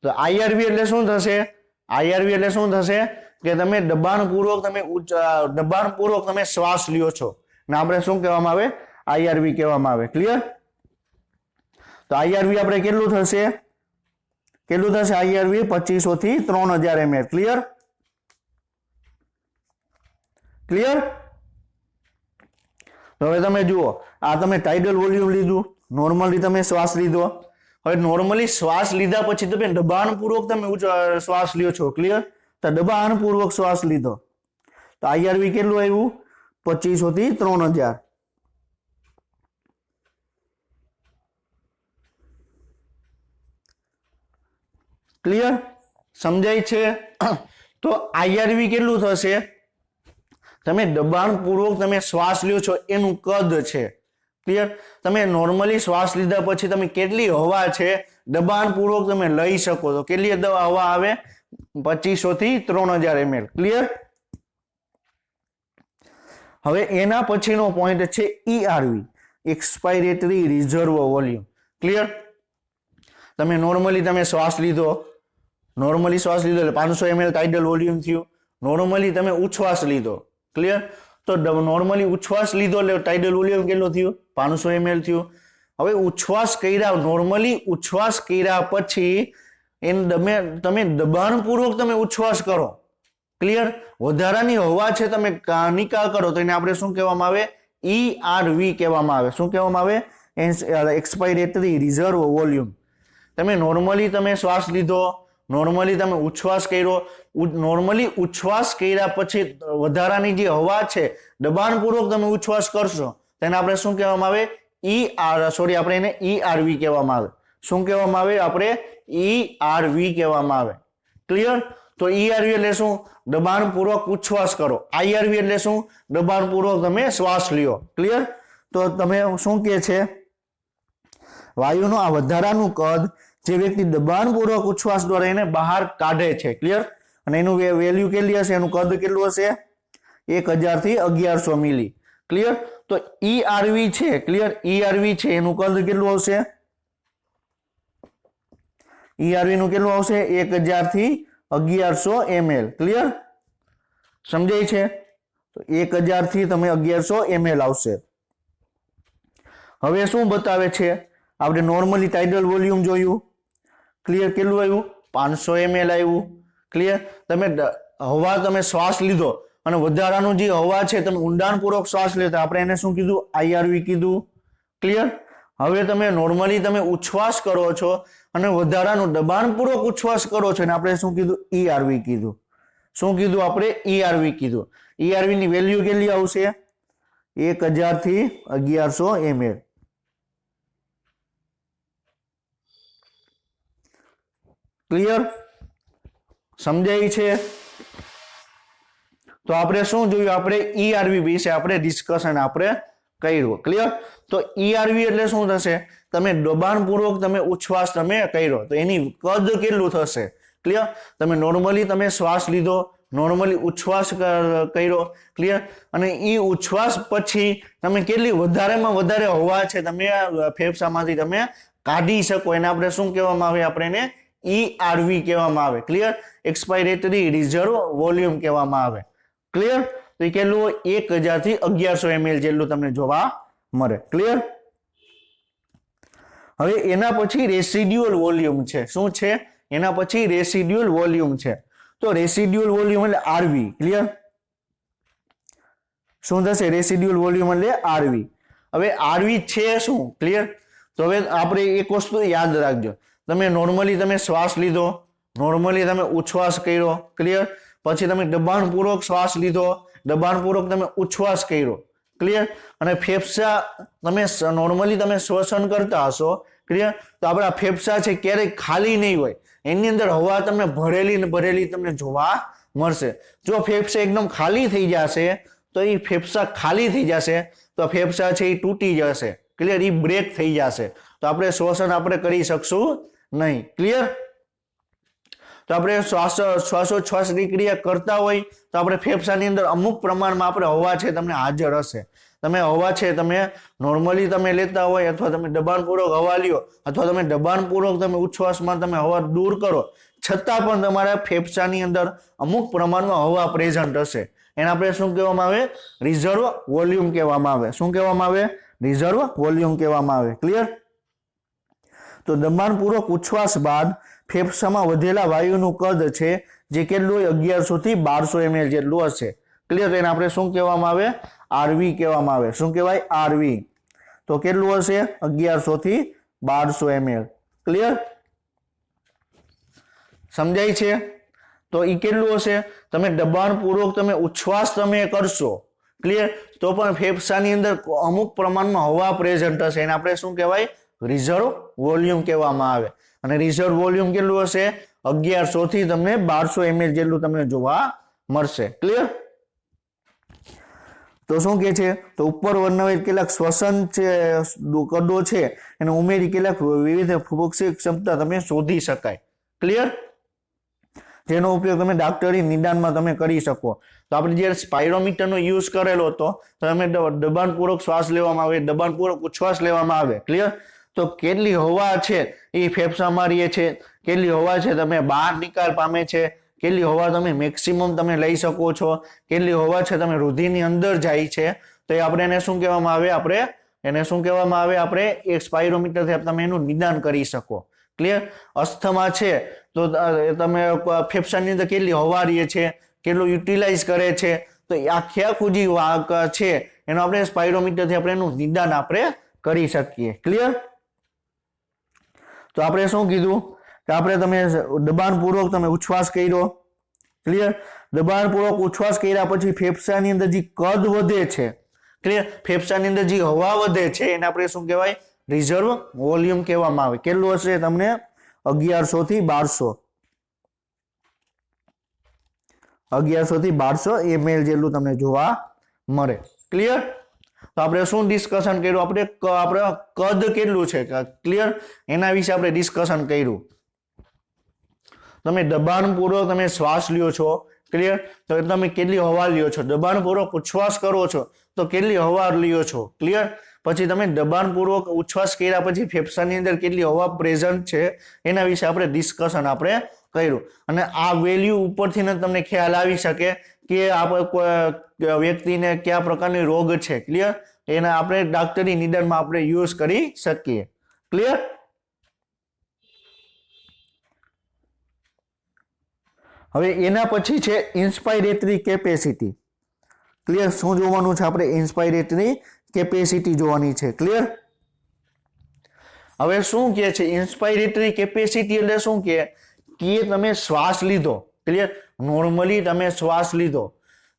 તો IRV એટલે શું થશે? IRV એટલે શું થશે કે તમે દબાણપૂર્વક તમે શ્વાસ લ્યો છો ને આપણે શું કહેવામાં આવે? IRV કહેવામાં આવે. ક્લિયર? તો IRV આપણે કેટલું થશે? IRV 2500 થી 3000 ml. ક્લિયર? ક્લિયર? તો હવે તમે જુઓ, આ તમે ટાઇડલ વોલ્યુમ લીધું, નોર્મલી તમે શ્વાસ લીધો. હવે નોર્મલી શ્વાસ લીધા પછી તમે દબાણપૂર્વક તમે શ્વાસ લ્યો છો. ક્લિયર? તો દબાણપૂર્વક શ્વાસ લીધો તો IRV કેટલું આવ્યું? 2500 થી 3000. ક્લિયર? સમજાય છે? તો IRV કેટલું થશે? તમે દબાણપૂર્વક તમે શ્વાસ લ્યો છો એનું કદ છે. ક્લિયર? તમે નોર્મલી શ્વાસ લીધા પછી તમે કેટલી હવા છે દબાણપૂર્વક તમે લઈ શકો તો કેટલી હવા આવે? 2500 થી 3000 ml. ક્લિયર? હવે એના પછીનો પોઈન્ટ છે ERV, એક્સપાયરેટરી રિઝર્વ વોલ્યુમ. ક્લિયર? તમે નોર્મલી તમે શ્વાસ લીધો એટલે 500 ml ટાઇડલ વોલ્યુમ થયું. નોર્મલી તમે ઉચ્છ્વાસ લીધો. ક્લિયર? તો નોર્મલી ઉચ્છ્વાસ લીધો એટલે ટાઇડલ વોલ્યુમ કેટલું થયું? 500 ml થયું. હવે ઉચ્છ્વાસ કર્યા, નોર્મલી ઉચ્છ્વાસ કર્યા પછી તમે દબાણપૂર્વક તમે ઉચ્છ્વાસ કરો. ક્લિયર? વધારાની હવા છે તમે નિકાલ કરો તો એને આપણે શું કહેવામાં આવે? ERV કહેવામાં આવે. શું કહેવામાં આવે? એક્સપાયરેટરી રિઝર્વ વોલ્યુમ. તમે નોર્મલી તમે શ્વાસ લીધો, નોર્મલી તમે ઉચ્છ્વાસ કર્યો, નોર્મલી ઉચ્છ્વાસ કર્યા પછી વધારાની જે હવા છે દબાણપૂર્વક તમે ઉચ્છ્વાસ કરશો તેને આપણે શું કહેવામાં આવે? આપણે એને ERV કહેવામાં આવે. શું કહેવામાં આવે? આપણે ERV કહેવામાં આવે. ક્લિયર? તો ERV એટલે શું? દબાણપૂર્વક ઉચ્છ્વાસ કરો. IRV એટલે શું? દબાણપૂર્વક તમે શ્વાસ લ્યો. ક્લિયર? તો તમે શું કહે છે? વાયુનું આ વધારાનું કદ જે વ્યક્તિ દબાણપૂર્વક ઉચ્છ્વાસ દ્વારા એને બહાર કાઢે છે. ક્લિયર? અને એનું વેલ્યુ કેટલી હશે? એનું કદ કેટલું હશે? 1000 થી 1100 મિલી. ક્લિયર? તો ERV છે. ક્લિયર? ERV છે એનું કદ કેટલું આવશે? ERV નું કેટલું આવશે? 1000 થી 1100 ml. ક્લિયર? સમજાય છે? તો 1000 થી તમે 1100 ml આવશે. હવે શું બતાવે છે? આપણે નોર્મલી ટાઇડલ વોલ્યુમ જોયું. ક્લિયર? કેટલું આવ્યું? 500 ml આવ્યું. ક્લિયર? તમે હવા તમે શ્વાસ લીધો અને વધારાનું જે હવા છે તમે ઊંડાણપૂર્વક શ્વાસ લેતા આપણે એને શું કીધું? IRV કીધું. ક્લિયર? હવે તમે નોર્મલી તમે ઉચ્છ્વાસ કરો છો અને વધારાનું દબાણપૂર્વક ઉચ્છ્વાસ કરો છો અને આપણે શું કીધું? ERV કીધું. શું કીધું? આપણે ERV કીધું. ERV ની વેલ્યુ કેટલી આવશે? 1000 થી 1100 ml. ક્લિયર? સમજાય છે? તો આપણે શું જોયું? આપણે ERV વિશે આપણે ડિસ્કશન આપણે કર્યું. ક્લિયર? તો ERV એટલે શું થશે? તમે દબાણપૂર્વક તમે ઉચ્છ્વાસ તમે કર્યો તો એની કદ કેટલું થશે? ક્લિયર? તમે નોર્મલી તમે શ્વાસ લીધો, નોર્મલી ઉચ્છ્વાસ કર્યો. ક્લિયર? અને એ ઉચ્છ્વાસ પછી તમે કેટલી વધારેમાં વધારે હવા છે તમે ફેફસામાંથી તમે કાઢી શકો એને આપણે શું કહેવામાં આવે? આપણે એને ERV કહેવામાં આવે. ક્લિયર? એક્સપાયરેટરી રિઝર્વ વોલ્યુમ કહેવામાં આવે. ક્લિયર? તો એ કેટલું? 1000 થી 1100 ml જેટલું તમને જોવા મળે. ક્લિયર? હવે એના પછી રેસિડ્યુઅલ વોલ્યુમ છે. શું છે? એના પછી રેસિડ્યુઅલ વોલ્યુમ છે. તો રેસિડ્યુઅલ વોલ્યુમ એટલે RV. ક્લિયર? શું થશે? રેસિડ્યુઅલ વોલ્યુમ એટલે RV. હવે RV છે શું? ક્લિયર? તો હવે આપણે એક વસ્તુ યાદ રાખજો. તમે નોર્મલી તમે શ્વાસ લીધો, નોર્મલી તમે ઉચ્છ્વાસ કર્યો. ક્લિયર? પછી તમે દબાણપૂર્વક શ્વાસ લીધો, દબાણપૂર્વક તમે ઉચ્છ્વાસ કર્યો. ક્લિયર. અને ફેફસા તમે નોર્મલી તમે શ્વસન કરતા હશો, ક્લિયર. તો આપણા ફેફસા છે ક્યારેય ખાલી નહીં હોય, એની અંદર હવા તમને ભરેલી ને ભરેલી તમને જોવા મળશે. જો ફેફસા એકદમ ખાલી થઈ જશે તો એ ફેફસા ખાલી થઈ જશે તો ફેફસા છે એ તૂટી જશે, ક્લિયર. એ બ્રેક થઈ જશે તો આપણે શ્વસન આપણે કરી શકશું નહીં, ક્લિયર. તો આપણે શ્વાસોચ્છ્વાસની ક્રિયા કરતા હોય તો આપણે ફેફસાની અંદર અમુક પ્રમાણમાં આપણે હવા છે તમને હાજર હશે. તમે હવા છે તમે નોર્મલી તમે લેતા હોય અથવા તમે દબાણપૂર્વક હવા લ્યો અથવા તમે દબાણપૂર્વક તમે ઉચ્છ્વાસમાં તમે હવા દૂર કરો, છતાં પણ તમારા ફેફસાની અંદર અમુક પ્રમાણમાં હવા પ્રેઝન્ટ હશે. એને આપણે શું કહેવામાં આવે? રિઝર્વ વોલ્યુમ કહેવામાં આવે. શું કહેવામાં આવે? રિઝર્વ વોલ્યુમ કહેવામાં આવે, ક્લિયર. તો દબાણપૂર્વક ઉચ્છ્વાસ બાદ ફેફસામાં વધેલા વાયુનું કદ છે જે કેટલું? 1100 થી 1200 ml જેટલું હશે, ક્લિયર. એને આપણે શું કહેવામાં આવે? આરવી કહેવામાં આવે. શું કહેવાય? આરવી. તો કેટલું હશે? 1100 થી 1200 ml, ક્લિયર. સમજાય છે? તો એ કેટલું હશે? તમે દબાણપૂર્વક તમે ઉચ્છ્વાસ તમે કરશો, ક્લિયર, તો પણ ફેફસાની અંદર અમુક પ્રમાણમાં હવા પ્રેઝન્ટ હશે. એને આપણે શું કહેવાય? રિઝર્વ વોલ્યુમ કહેવામાં આવે. અને રિઝર્વ વોલ્યુમ કેટલું હશે? 1100 થી તમને 1200 ml જેટલું તમને જોવા મળશે, ક્લિયર. તો શું કે છે? તો ઉપર વર્ણવેલ કેટલાક શ્વસન છે કદો છે એને ઉમેરી કેટલાક વિવિધ ફૂફૂસી ક્ષમતા તમે શોધી શકાય, ક્લિયર. જેનો ઉપયોગ તમે ડાક્ટરી નિદાનમાં તમે કરી શકો. તો આપણે જ્યારે સ્પાયરોમીટરનો યુઝ કરેલો હતો તો તમે દબાણપૂર્વક શ્વાસ લેવામાં આવે, દબાણપૂર્વક ઉચ્છ્વાસ લેવામાં આવે, ક્લિયર. તો કેટલી હવા છે એ ફેફસામાં રહે છે, કેટલી હવા છે તમે બહાર નિકાલ પામે છે, કેટલી હવા તમે મેક્સિમમ તમે લઈ શકો છો, કેટલી હવા છે તમે રુધિરની અંદર જાય છે, તો એ આપણે એને શું કહેવામાં આવે? આપણે એને શું કહેવામાં આવે? આપણે એક સ્પાયરોમીટરથી તમે એનું નિદાન કરી શકો, ક્લિયર. અસ્થમા છે તો તમે ફેફસાની અંદર કેટલી હવા રહે છે, કેટલું યુટિલાઇઝ કરે છે, તો આખે આખું જે વાહક છે એનો આપણે સ્પાયરોમીટરથી આપણે એનું નિદાન આપણે કરી શકીએ, ક્લિયર. તો આપણે શું કીધું કે આપણે તમે દબાણપૂર્વક તમે ઉચ્છ્વાસ કર્યો, ક્લિયર. દબાણપૂર્વક ઉચ્છ્વાસ કર્યા પછી ફેફસાની અંદર જે કદ વધે છે, ક્લિયર, ફેફસાની અંદર જે હવા વધે છે એને આપણે શું કહેવાય? રિઝર્વ વોલ્યુમ કહેવામાં આવે. કેટલું હશે? તમને 1100 થી 1200 1100 થી 1200 ml જેટલું તમને જોવા મળે, ક્લિયર. તો આપણે શું ડિસ્કશન કર્યું? આપણે કદ કેટલું છે, ક્લિયર, એના વિશે આપણે ડિસ્કશન કર્યું. તમે દબાણપૂર્વક તમે શ્વાસ લ્યો છો, ક્લિયર, તો તમે કેટલી હવા લ્યો છો. દબાણપૂર્વક ઉચ્છ્વાસ કરો છો તો કેટલી હવા લ્યો છો, ક્લિયર. પછી તમે દબાણપૂર્વક ઉચ્છ્વાસ કર્યા પછી ફેફસાની અંદર કેટલી હવા પ્રેઝન્ટ છે એના વિશે આપણે ડિસ્કશન આપણે કર્યું. અને આ વેલ્યુ ઉપરથી તમને ખ્યાલ આવી શકે કે આપણે વ્યક્તિને કયા પ્રકારની રોગ છે, ક્લિયર, એના આપણે ડાક્ટરી નિદાનમાં આપણે યુઝ કરી શકીએ, ક્લિયર. હવે એના પછી છે ઇન્સ્પાયરેટરી કેપેસિટી, ક્લિયર. શું જોવાનું છે આપણે? ઇન્સ્પાયરેટરી કેપેસિટી જોવાની છે, ક્લિયર. હવે શું કહે છે ઇન્સ્પાયરેટરી કેપેસિટી? એટલે શું કે તમે શ્વાસ લીધો, ક્લિયર, નોર્મલી તમે શ્વાસ લીધો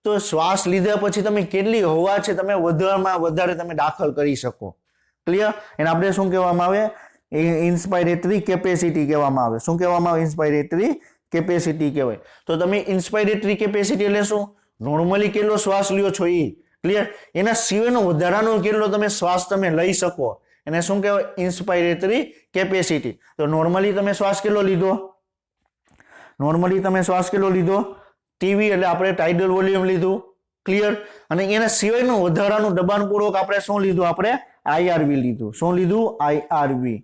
તો શ્વાસ લીધા પછી તમે કેટલી હવા છે તમે વધારેમાં વધારે તમે દાખલ કરી શકો, ક્લિયર. એને આપણે શું કહેવામાં આવે? ઇન્સ્પાયરેટરી કેપેસિટી કહેવામાં આવે. શું કહેવામાં આવે? ઇન્સ્પાયરેટરી કેપેસિટી કહેવાય. તો તમે ઇન્સ્પાયરેટરી કેપેસિટી એટલે શું? નોર્મલી કેટલો શ્વાસ લ્યો છો એ, ક્લિયર, એના સિવાયનો વધારાનો કેટલો તમે શ્વાસ તમે લઈ શકો એને શું કહેવાય? ઇન્સ્પાયરેટરી કેપેસિટી. તો નોર્મલી તમે શ્વાસ કેટલો લીધો? નોર્મલી તમે શ્વાસ કેટલો લીધો? ટીવી એટલે આપણે ટાઇડલ વોલ્યુમ લીધું, ક્લિયર. અને એના સિવાયનું વધારાનું દબાણપૂર્વક આપણે શું લીધું? આપણે આઈઆરવી લીધું. શું લીધું? આઈઆરવી,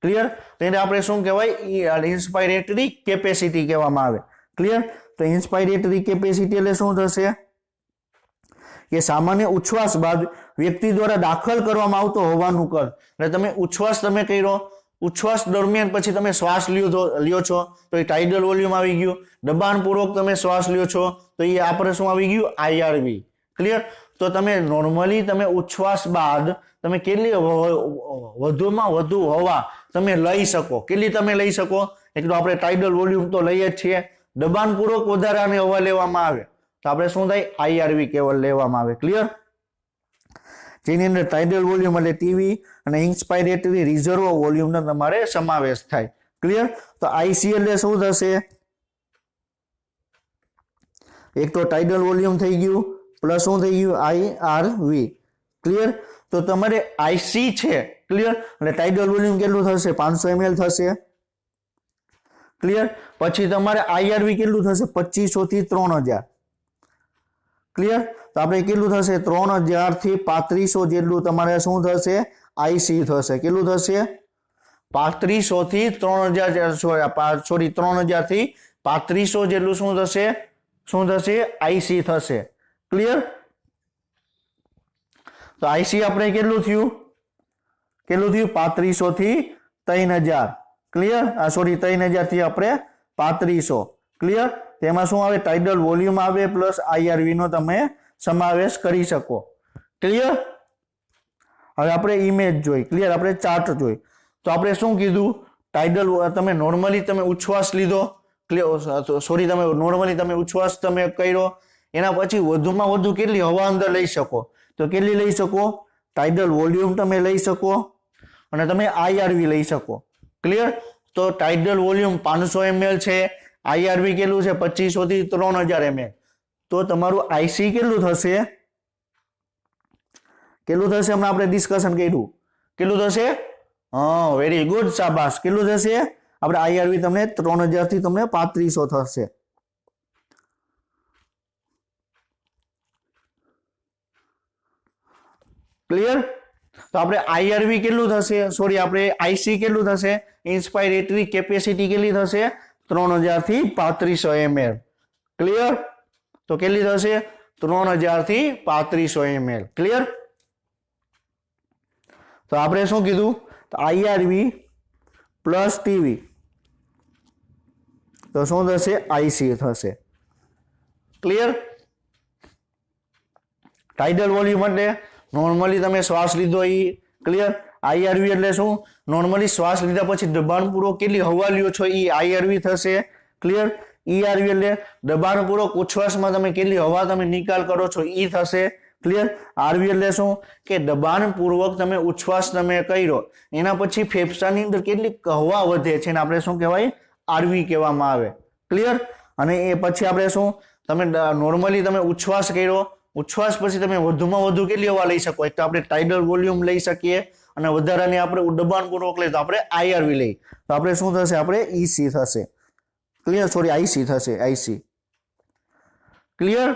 ક્લિયર. તો એને આપણે શું કહેવાય? ઇન્સ્પાયરેટરી કેપેસિટી કહેવામાં આવે, ક્લિયર. તો ઇન્સ્પાયરેટરી કેપેસિટી એટલે શું થશે કે સામાન્ય ઉચ્છ્વાસ બાદ વ્યક્તિ દ્વારા દાખલ કરવામાં આવતો હવાનું કદ. એટલે તમે ઉચ્છ્વાસ તમે કર્યો, ઉચ્છ્વાસ દરમિયાન પછી તમે શ્વાસ લ્યો છો તો એ ટાઇડલ વોલ્યુમ આવી ગયું. દબાણપૂર્વક તમે શ્વાસ લ્યો છો તો એ આપણે શું આવી ગયું? આઈઆરવી, ક્લિયર. તો તમે નોર્મલી તમે ઉચ્છ્વાસ બાદ તમે કેટલી વધુમાં વધુ હવા તમે લઈ શકો, કેટલી તમે લઈ શકો? એટલું આપણે ટાઇડલ વોલ્યુમ તો લઈએ જ છીએ. દબાણપૂર્વક વધારાની હવા લેવામાં આવે તો આપણે શું થાય? આઈઆરવી કેવલ લેવામાં આવે, ક્લિયર. જેની અંદર ટાઇડલ વોલ્યુમ એટલે ટીવી અને ઇન્સ્પાયરેટરી રિઝર્વ વોલ્યુમનો તમારે સમાવેશ થાય. ક્લિયર? તો આઈસી એટલે શું થશે? એક તો ટાઇડલ વોલ્યુમ થઈ ગયું પ્લસ શું થઈ ગયું આઈઆરવી. ક્લિયર? તો તમારે આઈસી છે. ક્લિયર? એટલે ટાઇડલ વોલ્યુમ કેટલું થશે? 500 ml થશે. ક્લિયર? પછી તમારે આઈઆરવી કેટલું થશે? 2500 થી 3000. ક્લિયર? તો આપણે કેટલું થશે? 3000 થી 3500 જેટલું તમારે શું થશે? આઈસી થશે. કેટલું થશે? 3500 થી 3000 સોરી 3000 થી 3500 જેટલું શું થશે? શું થશે? આઈસી થશે. ક્લિયર? તો આઈસી આપણે કેટલું થયું? 3500 થી 3000. ક્લિયર? સોરી 3000 થી આપણે 3500. ક્લિયર? તેમાં શું આવે? ટાઇડલ વોલ્યુમ આવે પ્લસ આઈઆરવી નો તમે સમાવેશ કરી શકો. ક્લિયર? હવે આપણે ઇમેજ જોઈ. ક્લિયર? આપણે ચાર્ટ જોઈ. તો આપણે શું કીધું? ટાઇડલ તમે નોર્મલી તમે ઉચ્છ્વાસ લીધો. ક્લિયર? સોરી તમે નોર્મલી તમે ઉચ્છ્વાસ તમે કર્યો, એના પછી વધુમાં વધુ કેટલી હવા અંદર લઈ શકો? તો કેટલી લઈ શકો? ટાઇડલ વોલ્યુમ તમે લઈ શકો અને તમે આઈઆરવી લઈ શકો. ક્લિયર? તો ટાઇડલ વોલ્યુમ 500 ml છે, આઈઆરવી કેટલું છે? 2500 થી 3000 ml. તો તમારું આઈસી કેટલું થશે? કેટલું થશે? હમણાં આપણે ડિસ્કશન કર્યું. કેટલું થશે? હા, વેરી ગુડ, શાબાશ. કેટલું થશે? આપણે આઈઆરવી તમને 3000 થી તમને 3500 થશે. ક્લિયર? તો આપણે આઈઆરવી કેટલું થશે? સોરી આપણે આઈસી કેટલું થશે? ઇન્સ્પાયરેટરી કેપેસિટી કેટલી થશે? 3000 થી 3500 ml. ક્લિયર? તો કેટલી થશે? 3000 થી 3500 ml. ક્લિયર? તો આપણે શું કીધું? તો આઈઆરવી પ્લસ ટીવી તો શું થશે? આઈસી થશે. ક્લિયર? ટાઇડલ વોલ્યુમ એટલે નોર્મલી તમે શ્વાસ લીધો એ. ક્લિયર? આઈઆરવી એટલે શું? નોર્મલી શ્વાસ લીધા પછી દબાણપૂર્વક કેટલી હવા લ્યો છો એ આઈઆરવી થશે. ક્લિયર? ઈઆરવી એટલે દબાણપૂર્વક ઉચ્છ્વાસમાં તમે કેટલી હવા તમે નિકાલ કરો છો એ થશે. ક્લિયર? આરવી એટલે શું? કે દબાણપૂર્વક તમે ઉચ્છ્વાસ તમે કર્યો એના પછી ફેફસાની અંદર કેટલી હવા વધે છે એને આપણે શું કહેવાય? આરવી કહેવામાં આવે. ક્લિયર? અને એ પછી આપણે શું? તમે નોર્મલી તમે ઉચ્છ્વાસ કર્યો, ઉચ્છ્વાસ પછી તમે વધુમાં વધુ કેટલી હવા લઈ શકો? એક તો આપણે ટાઇડલ વોલ્યુમ લઈ શકીએ અને વધારાની આપણે દબાણપૂર્વક લઈએ તો આપણે આઈઆરવી લઈએ તો આપણે શું થશે? આપણે ઈસી થશે. ક્લિયર? સોરી આઈસી થશે. આઈસી. ક્લિયર?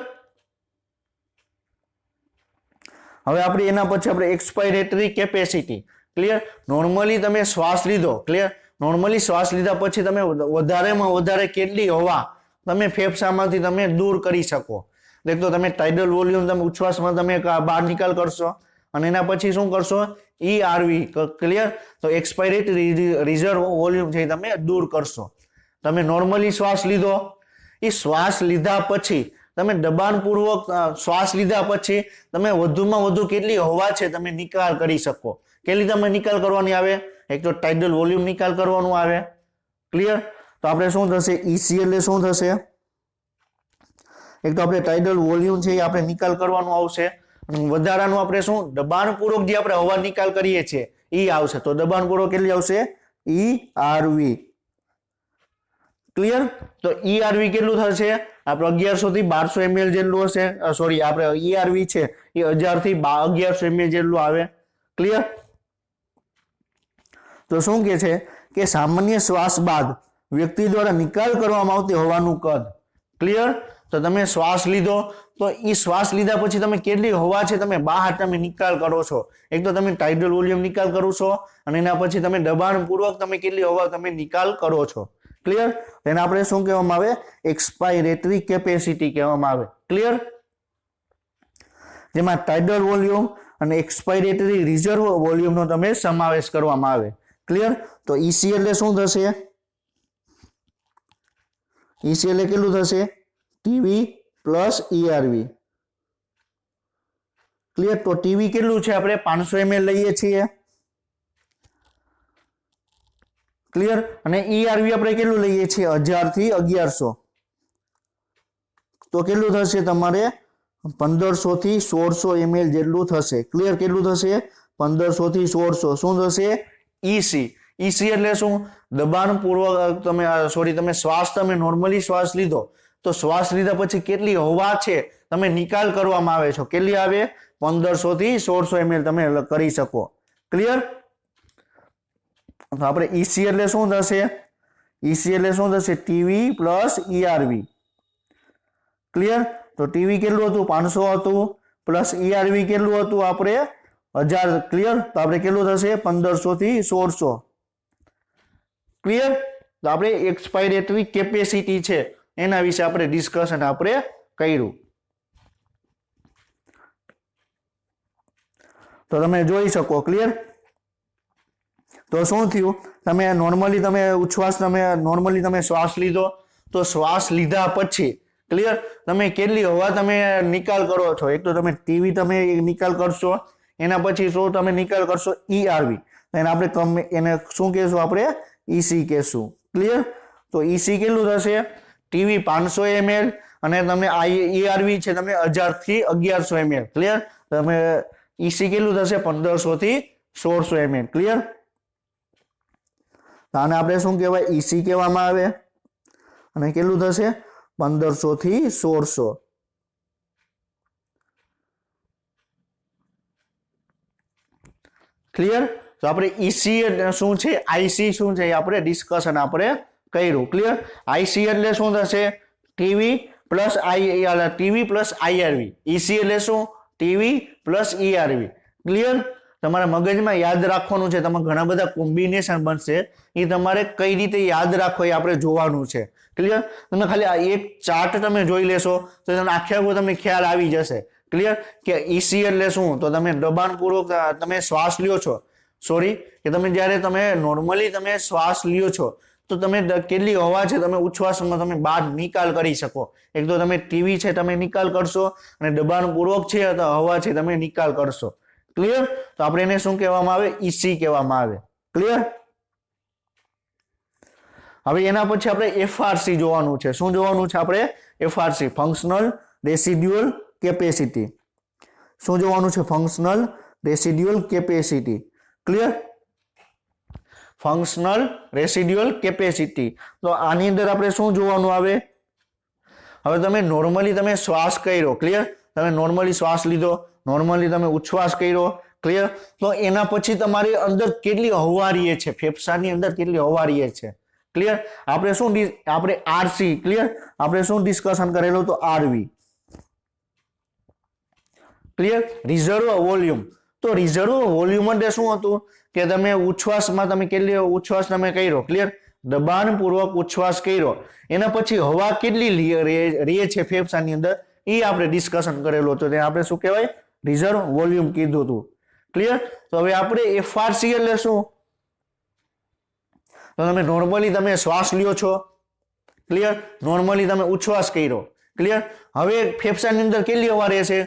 હવે આપણે એના પછી આપણે એક્સપાયરેટરી કેપેસિટી. ક્લિયર? નોર્મલી તમે શ્વાસ લીધો. ક્લિયર? નોર્મલી શ્વાસ લીધા પછી તમે વધારેમાં વધારે કેટલી હવા તમે ફેફસામાંથી તમે દૂર કરી શકો? દેખો તમે ટાઇડલ વોલ્યુમ તમે ઉચ્છ્વાસમાં તમે બહાર નિકાલ કરશો અને એના પછી શું કરશો? ઈઆરવી. ક્લિયર? તો એક્સપાયરેટરી રિઝર્વ વોલ્યુમ છે તમે દૂર કરશો. તમે નોર્મલી શ્વાસ લીધો, એ શ્વાસ લીધા પછી તમે દબાણપૂર્વક શ્વાસ લીધા પછી તમે વધુમાં વધુ કેટલી હવા છે તમે નિકાલ કરી શકો? કેટલી તમે નિકાલ કરવાની આવે? એક તો ટાઇડલ વોલ્યુમ નિકાલ કરવાનું આવે. ક્લિયર? તો આપણે શું થશે? ઈસી એટલે શું થશે? એક તો આપણે ટાઇડલ વોલ્યુમ છે એ આપણે નિકાલ કરવાનું આવશે. વધારાનું આપણે શું? દબાણપૂર્વક જે આપણે હવા નિકાલ કરીએ છીએ એ આવશે. તો દબાણપૂર્વક કેટલી આવશે? ઈઆરવી. ક્લિયર? તો ઈઆરવી કેટલું થશે? આપણે 1100 થી 1200 ml જેટલું હશે. સોરી આપણે ઈઆરવી છે એ 1000 થી 1100 ml જેટલું આવે. ક્લિયર? તો શું કે છે કે સામાન્ય શ્વાસ બાદ વ્યક્તિ દ્વારા નિકાલ કરવામાં આવતી હવાનું કદ. ક્લિયર? તો તમે શ્વાસ લીધો તો એ શ્વાસ લીધા પછી તમે કેટલી હવા છે તમે બહાર તમે નિકાલ કરો છો? એક તો તમે ટાઇડલ વોલ્યુમ નિકાલ કરો છો અને એના પછી તમે દબાણપૂર્વક તમે કેટલી હવા તમે નિકાલ કરો છો. ક્લિયર? એને આપણે શું કહેવામાં આવે? એક્સપાયરેટરી કેપેસિટી કહેવામાં આવે. ક્લિયર? જેમાં ટાઇડલ વોલ્યુમ અને એક્સપાયરેટરી રિઝર્વ વોલ્યુમનો તમે સમાવેશ કરવામાં આવે. ક્લિયર? તો ઈસી એટલે શું થશે? ઈસી એટલે કેટલું થશે? TV plus ERV. ક્લિયર? તો ટીવી કેટલું છે? આપણે 500 ml લઈએ છીએ. ક્લિયર? અને ઈઆરવી આપણે કેટલું લઈએ છીએ? 1000 થી 1100. તો કેટલું થશે તમારે? 1500 થી 1600 ml જેટલું થશે ક્લિયર કેટલું થશે 1500 થી 1600 શું થશે ઈસી ઈસી એટલે શું દબાણપૂર્વક તમે સોરી તમે શ્વાસ તમે નોર્મલી શ્વાસ લીધો તો શ્વાસ લીધા પછી કેટલી હવા છે તમે નિકાલ કરવામાં આવે છે કેટલી આવે 1500 થી 1600 ml તમે કરી શકો ક્લિયર તો આપણે ઈસી એટલે શું થશે ઈસી એટલે શું થશે ટીવી પ્લસ ઈઆરવી ક્લિયર તો ટીવી કેટલું હતું 500 હતું પ્લસ ઈઆરવી કેટલું હતું આપણે 1000 ક્લિયર તો આપણે કેટલું થશે 1500 થી 1600 ક્લિયર તો આપણે એક્સપાયરેટરી કેપેસિટી છે એના વિશે આપણે ડિસ્કશન આપણે કર્યું તો તમે જોઈ શકો ક્લિયર તો શું થયું તમે નોર્મલી તમે ઉચ્છ્વાસ તમે નોર્મલી તમે શ્વાસ લીધો તો શ્વાસ લીધા પછી ક્લિયર તમે કેટલી હવા તમે નિકાલ કરો છો એક તો તમે ટીવી તમે નિકાલ કરશો એના પછી શું તમે નિકાલ કરશો ઈઆરવી એને આપણે એને શું કહેશું આપણે ઈસી કહેશું ક્લિયર તો ઈસી કેટલું થશે ટીવી 500 ml અને તમને ઈઆરવી છે તમને 1000 થી 1100 ml ક્લિયર તમે ઈસી કેટલું થશે 1500 થી 1600 ml ક્લિયર તો આને આપણે શું કહેવાય ઈસી કહેવામાં આવે અને કેટલું થશે 1500 થી 1600 ક્લિયર તો આપણે ઈસી શું છે આઈસી શું છે આપણે ડિસ્કશન આપણે કર્યું ક્લિયર આઈસી એટલે શું થશે TV plus TV plus IRV EC એટલે શું ટીવી પ્લસ ઈઆરવી ક્લિયર તમારા મગજમાં યાદ રાખવાનું છે તમારે ઘણા બધા કોમ્બિનેશન બનશે એ તમારે કઈ રીતે યાદ રાખો એ આપણે જોવાનું છે ક્લિયર તમે ખાલી આ એક ચાર્ટ તમે જોઈ લેશો તો તમને આખે આખો તમને ખ્યાલ આવી જશે ક્લિયર કે ઈસી એટલે શું તો તમે દબાણપૂર્વક તમે શ્વાસ લ્યો છો સોરી કે તમે જ્યારે તમે નોર્મલી તમે શ્વાસ લ્યો છો તો તમે કેટલી હવા છે તમે ઉચ્છ્વાસમાં તમે બહાર નિકાલ કરી શકો એક તો તમે ટીવી છે તમે નિકાલ કરશો અને દબાણપૂર્વક છે તો હવા છે તમે નિકાલ કરશો ક્લિયર તો આપણે એને શું કહેવામાં આવે ઈસી કહેવામાં આવે ક્લિયર હવે એના પછી આપણે એફઆરસી જોવાનું છે શું જોવાનું છે આપણે એફઆરસી ફંક્શનલ રેસિડ્યુઅલ કેપેસિટી શું જોવાનું છે functional residual capacity clear functional residual capacity તો આની અંદર આપણે શું જોવાનું આવે હવે તમે નોર્મલી તમે શ્વાસ કર્યો ક્લિયર તમે નોર્મલી શ્વાસ લીધો નોર્મલી તમે ઉચ્છ્વાસ કર્યો ક્લિયર તો એના પછી તમારી અંદર કેટલી હવા રહે છે ફેફસાની અંદર કેટલી હવા રહે છે ક્લિયર આપણે શું આપણે આરસી ક્લિયર આપણે શું ડિસ્કશન કરેલું તો આરવી ક્લિયર રિઝર્વ વોલ્યુમ તો રિઝર્વ વોલ્યુમ એટલે શું હતું કે તમે ઉચ્છ્વાસમાં તમે કેટલી ઉચ્છ્વાસ તમે કર્યો ક્લિયર દબાણપૂર્વક ઉચ્છ્વાસ કર્યો એના પછી હવા કેટલી રહે છે ફેફસાની અંદર એ આપણે ડિસ્કશન કરેલું હતું તેને આપણે શું કહેવાય રિઝર્વ વોલ્યુમ કીધું હતું ક્લિયર તો હવે આપણે એફઆરસી એટલે શું તો તમે નોર્મલી તમે શ્વાસ લ્યો છો ક્લિયર નોર્મલી તમે ઉચ્છ્વાસ કર્યો ક્લિયર હવે ફેફસાની અંદર કેટલી હવા રહે છે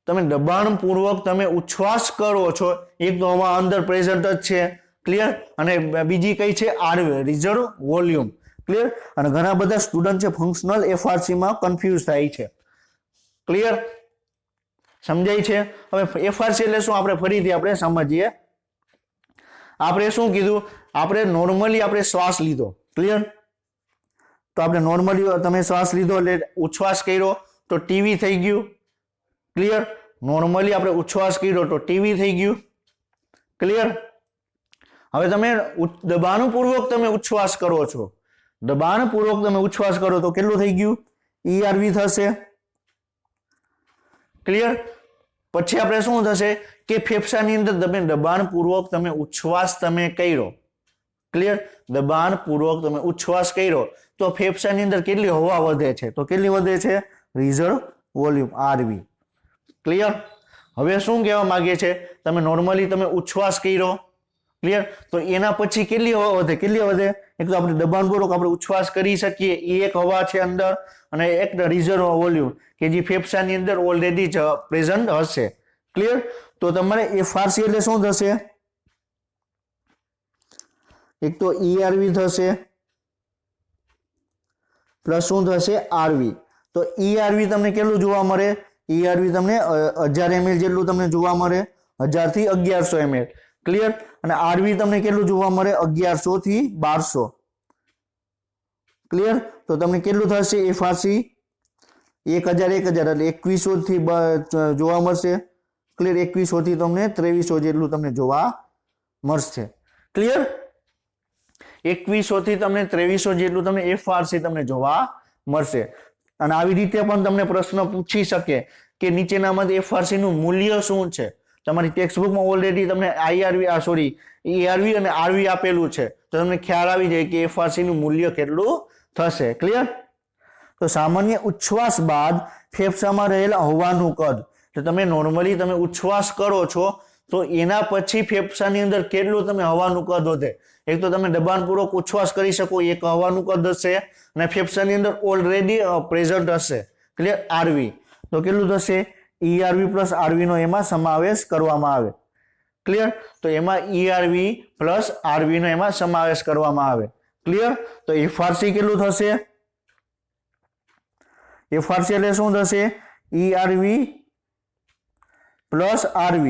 તમે દબાણપૂર્વક તમે ઉચ્છ્વાસ કરો છો એક તો હવા અંદર પ્રેઝન્ટ જ છે ક્લિયર અને બીજી કઈ છે રિઝર્વ વોલ્યુમ ક્લિયર અને ઘણા બધા સ્ટુડન્ટ છે ફંક્શનલ એફઆરસી માં કન્ફ્યુઝ થાય છે ક્લિયર સમજાય છે હવે એફઆરસી એટલે શું આપણે ફરીથી આપણે સમજીએ આપણે શું કીધું આપણે નોર્મલી આપણે શ્વાસ લીધો ક્લિયર તો આપણે નોર્મલી તમે શ્વાસ લીધો એટલે ઉચ્છ્વાસ કર્યો તો ટીવી થઈ ગયું ક્લિયર નોર્મલી આપણે ઉચ્છ્વાસ કર્યો તો ટીવી થઈ ગયું ક્લિયર હવે તમે દબાણપૂર્વક તમે ઉચ્છ્વાસ કરો છો દબાણપૂર્વક તમે ઉચ્છ્વાસ કરો તો કેટલું થઈ ગયું ઈઆરવી થશે ક્લિયર પછી આપણે શું થશે કે ફેફસાની અંદર તમે દબાણપૂર્વક તમે ઉચ્છ્વાસ તમે કર્યો ક્લિયર દબાણપૂર્વક તમે ઉચ્છ્વાસ કર્યો તો ફેફસાની અંદર કેટલી હવા વધે છે તો કેટલી વધે છે રિઝર્વ વોલ્યુમ આરવી ક્લિયર હવે શું કહેવા માંગે છે તમે નોર્મલી તમે ઉચ્છ્વાસ કર્યો ક્લિયર તો એના પછી કેટલી હવા વધે એક તો આપણે દબાણપૂર્વક આપણે ઉચ્છ્વાસ કરી શકીએ એ એક હવા છે અંદર અને એક રિઝર્વ વોલ્યુમ કે જે ફેફસાની અંદર ઓલરેડી જ પ્રેઝન્ટ હશે ક્લિયર તો તમારે એફઆરસી એટલે શું થશે એક તો ઈઆરવી થશે પ્લસ શું થશે આરવી તો ઈઆરવી તમને કેટલું જોવા મળે ERV તમને 1000 ml જેટલું તમને જોવા મળે, 1000 થી 1100 ml. ક્લિયર. અને RV તમને કેટલું જોવા મળે? 1100 થી 1200. ક્લિયર. તો તમને કેટલું થશે FRC? 1000 એટલે 2100 થી જોવા મળશે. ક્લિયર. 2100 થી તમને 2300 જેટલું તમને જોવા મળશે. ક્લિયર. 2100 થી તમને 2300 જેટલું તમને FRC તમને જોવા મળશે. અને આવી રીતે પણ તમને પ્રશ્ન પૂછી શકે કે નીચેનામાંથી FRC નું મૂલ્ય શું છે. તમારી ટેક્સ્ટબુકમાં ઓલરેડી તમને ERV અને RV આપેલું છે, તો તમને ખ્યાલ આવી જાય કે FRC નું મૂલ્ય કેટલું થશે. ક્લિયર. તો સામાન્ય ઉચ્છ્વાસ બાદ ફેફસામાં રહેલા હવાનું કદ, તો તમે નોર્મલી તમે ઉચ્છ્વાસ કરો છો તો એના પછી ફેફસાની અંદર કેટલું તમે હવાનું કદ વધે. એક તો તમે દબાણપૂર્વક ઉચ્છ્વાસ કરી શકો, એક હવાનું કદ હશે, અને ફેફસાની અંદર ઓલરેડી પ્રેઝન્ટ હશે. ક્લિયર. RV તો કેટલું થશે? ERV પ્લસ RV નો એમાં સમાવેશ કરવામાં આવે. ક્લિયર. તો એમાં ERV પ્લસ RV નો એમાં સમાવેશ કરવામાં આવે. ક્લિયર. તો FRC કેટલું થશે? FRC એટલે શું થશે? ERV plus RV.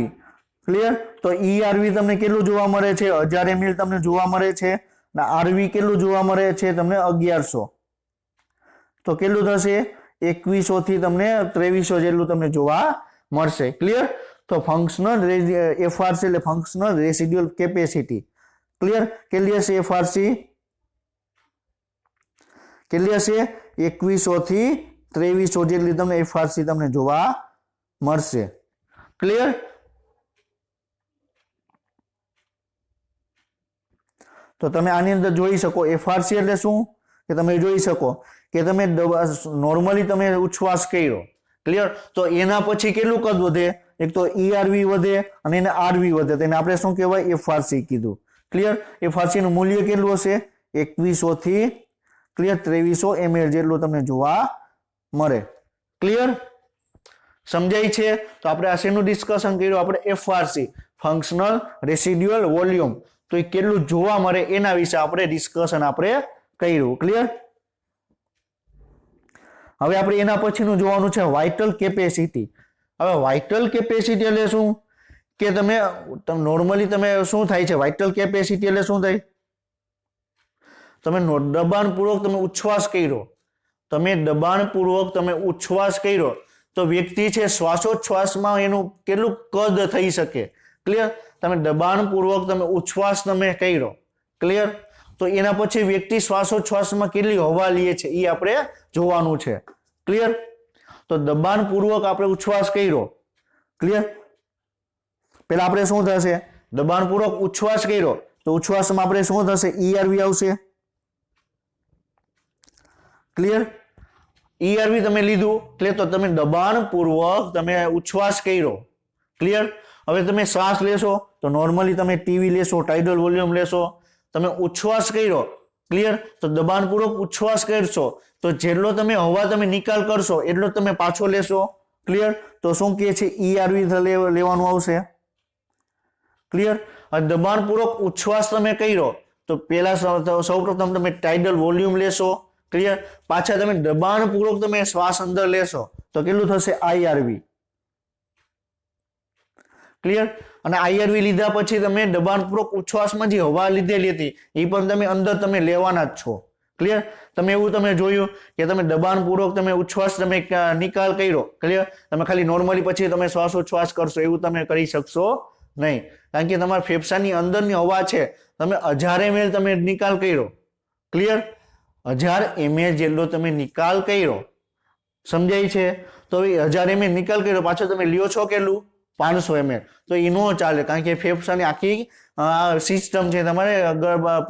ક્લિયર. તો ERV તમને કેટલું જોવા મળે છે? 1000 ml તમને જોવા મળે છે, અને RV કેટલું જોવા મળે છે? તમને 1100. તો કેટલું થશે? 2100 થી તમને 2300 જેટલું તમને જોવા મળશે. ક્લિયર. તો ફંક્શનલ FRC એટલે ફંક્શનલ રેસિડ્યુઅલ કેપેસિટી. ક્લિયર. કેટલી હશે FRC? કેટલી હશે? 2100 થી 2300 જેટલી તમને FRC તમને જોવા મળશે. ક્લિયર. તો તમે આની અંદર જોઈ શકો FRC એટલે શું કે તમે જોઈ શકો કે તમે નોર્મલી તમે ઉચ્છ્વાસ કર્યો. ક્લિયર. તો એના પછી કેટલું કદ વધે? એક તો ERV વધે અને એને RV વધે, તો એને આપણે શું કહેવાય? FRC કીધું. ક્લિયર. FRC નું મૂલ્ય કેટલું હશે? 2100 થી ક્લિયર 2300 ml જેટલું તમને જોવા મળે. ક્લિયર. સમજાય છે? તો આપણે આ શેનું ડિસ્કશન કર્યું? આપણે FRC ફંક્શનલ રેસિડ્યુઅલ વોલ્યુમ, તો એ કેટલું જોવા મળે એના વિશે આપણે ડિસ્કશન આપણે કર્યું. ક્લિયર. હવે આપણે એના પછીનું જોવાનું છે વાઇટલ કેપેસિટી. હવે વાઇટલ કેપેસિટી એટલે શું કે તમે નોર્મલી તમે શું થાય છે? વાઇટલ કેપેસિટી એટલે શું થાય? તમે દબાણપૂર્વક તમે ઉચ્છ્વાસ કર્યો, ઉચ્છ્વાસ કર્યો તો વ્યક્તિ છે શ્વાસોચ્છ્વાસમાં એનું કેટલું કદ થઈ શકે. ક્લિયર. તમે દબાણપૂર્વક તમે ઉચ્છ્વાસ તમે કર્યો. ક્લિયર. તો એના પછી વ્યક્તિ શ્વાસોચ્છ્વાસમાં કેટલી હવા લે છે એ આપણે જોવાનું છે. ક્લિયર. તો દબાણપૂર્વક આપણે ઉચ્છ્વાસ કર્યો. ક્લિયર. પેલા આપણે શું થશે? દબાણપૂર્વક ઉચ્છ્વાસ કર્યો તો ઉચ્છ્વાસમાં આપણે શું થશે? ERV આવશે. ક્લિયર. ERV તમે લીધું એટલે તો તમે દબાણપૂર્વક તમે ઉચ્છ્વાસ કર્યો. ક્લિયર. હવે તમે શ્વાસ લેશો તો નોર્મલી તમે ટીવી લેશો, ટાઇડલ વોલ્યુમ લેશો, તમે ઉચ્છ્વાસ કર્યો. ક્લિયર. તો દબાણપૂર્વક ઉચ્છ્વાસ કરશો તો જેટલો તમે હવા તમે નિકાલ કરશો એટલો તમે પાછો લેશો. ક્લિયર. તો શું કહે છે? ERV લેવાનું આવશે. ક્લિયર. દબાણપૂર્વક ઉચ્છ્વાસ તમે કર્યો તો પેલા સૌપ્રથમ તમે ટાઇડલ વોલ્યુમ લેશો. ક્લિયર. પાછા તમે દબાણપૂર્વક તમે શ્વાસ અંદર લેશો તો કેટલું થશે? IRV. ક્લિયર. અને IRV લીધા પછી તમે દબાણપૂર્વક ઉચ્છ્વાસમાં જે હવા લીધેલી હતી એ પણ તમે અંદર તમે લેવાના જ છો. ક્લિયર. તમે એવું તમે જોયું કે તમે દબાણપૂર્વક તમે ઉચ્છ્વાસ તમે નિકાલ કર્યો. ક્લિયર. તમે ખાલી નોર્મલી પછી તમે શ્વાસોચ્છ્વાસ કરશો એવું તમે કરી શકશો નહીં, કારણ કે તમારા ફેફસાની અંદરની હવા છે તમે 1000 ml તમે નિકાલ કર્યો. ક્લિયર. 1000 ml જેટલો તમે નિકાલ કર્યો. સમજાય છે? તો 1000 ml નિકાલ કર્યો પાછો તમે લ્યો છો કેટલું? 500 ml. તો એ નો ચાલે, કારણ કે ફેફસાની આખી સિસ્ટમ છે તમારે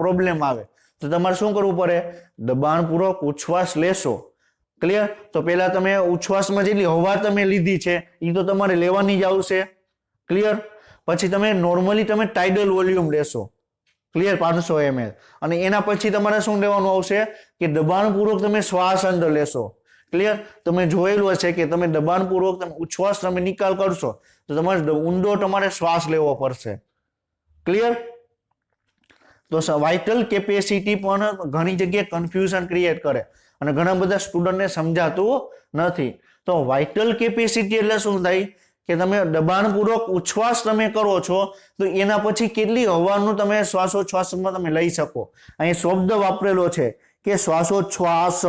પ્રોબ્લેમ આવે. તો તમારે શું કરવું પડે? દબાણપૂર્વક ઉચ્છ્વાસ લેશો. ક્લિયર. તો પેલા તમે ઉચ્છ્વાસમાં જેટલી હવા તમે લીધી છે એ તો તમારે લેવાની જ આવશે. ક્લિયર. પછી તમે નોર્મલી તમે ટાઇડલ વોલ્યુમ લેશો. ક્લિયર. 500 ml. અને એના પછી તમારે શું લેવાનું આવશે કે દબાણપૂર્વક તમે શ્વાસ અંદર લેશો. ક્લિયર. તમે જોયેલું હશે કે તમે દબાણપૂર્વક તમે ઉચ્છ્વાસ તમે નિકાલ કરશો તો તમારે ઊંડો તમારે શ્વાસ લેવો પડશે. ક્લિયર. તો વાઇટલ કેપેસિટી પણ ઘણી જગ્યાએ કન્ફ્યુઝન ક્રિએટ કરે. અને ઘણા બધા સ્ટુડન્ટને સમજાતું નથી. તો વાઇટલ કેપેસિટી એટલે શું થાય કે તમે દબાણપૂર્વક ઉચ્છ્વાસ તમે કરો છો તો એના પછી કેટલી હવાનું તમે શ્વાસોચ્છ્વાસમાં તમે લઈ શકો. અહીં શબ્દ વાપરેલો છે કે શ્વાસોચ્છ્વાસ.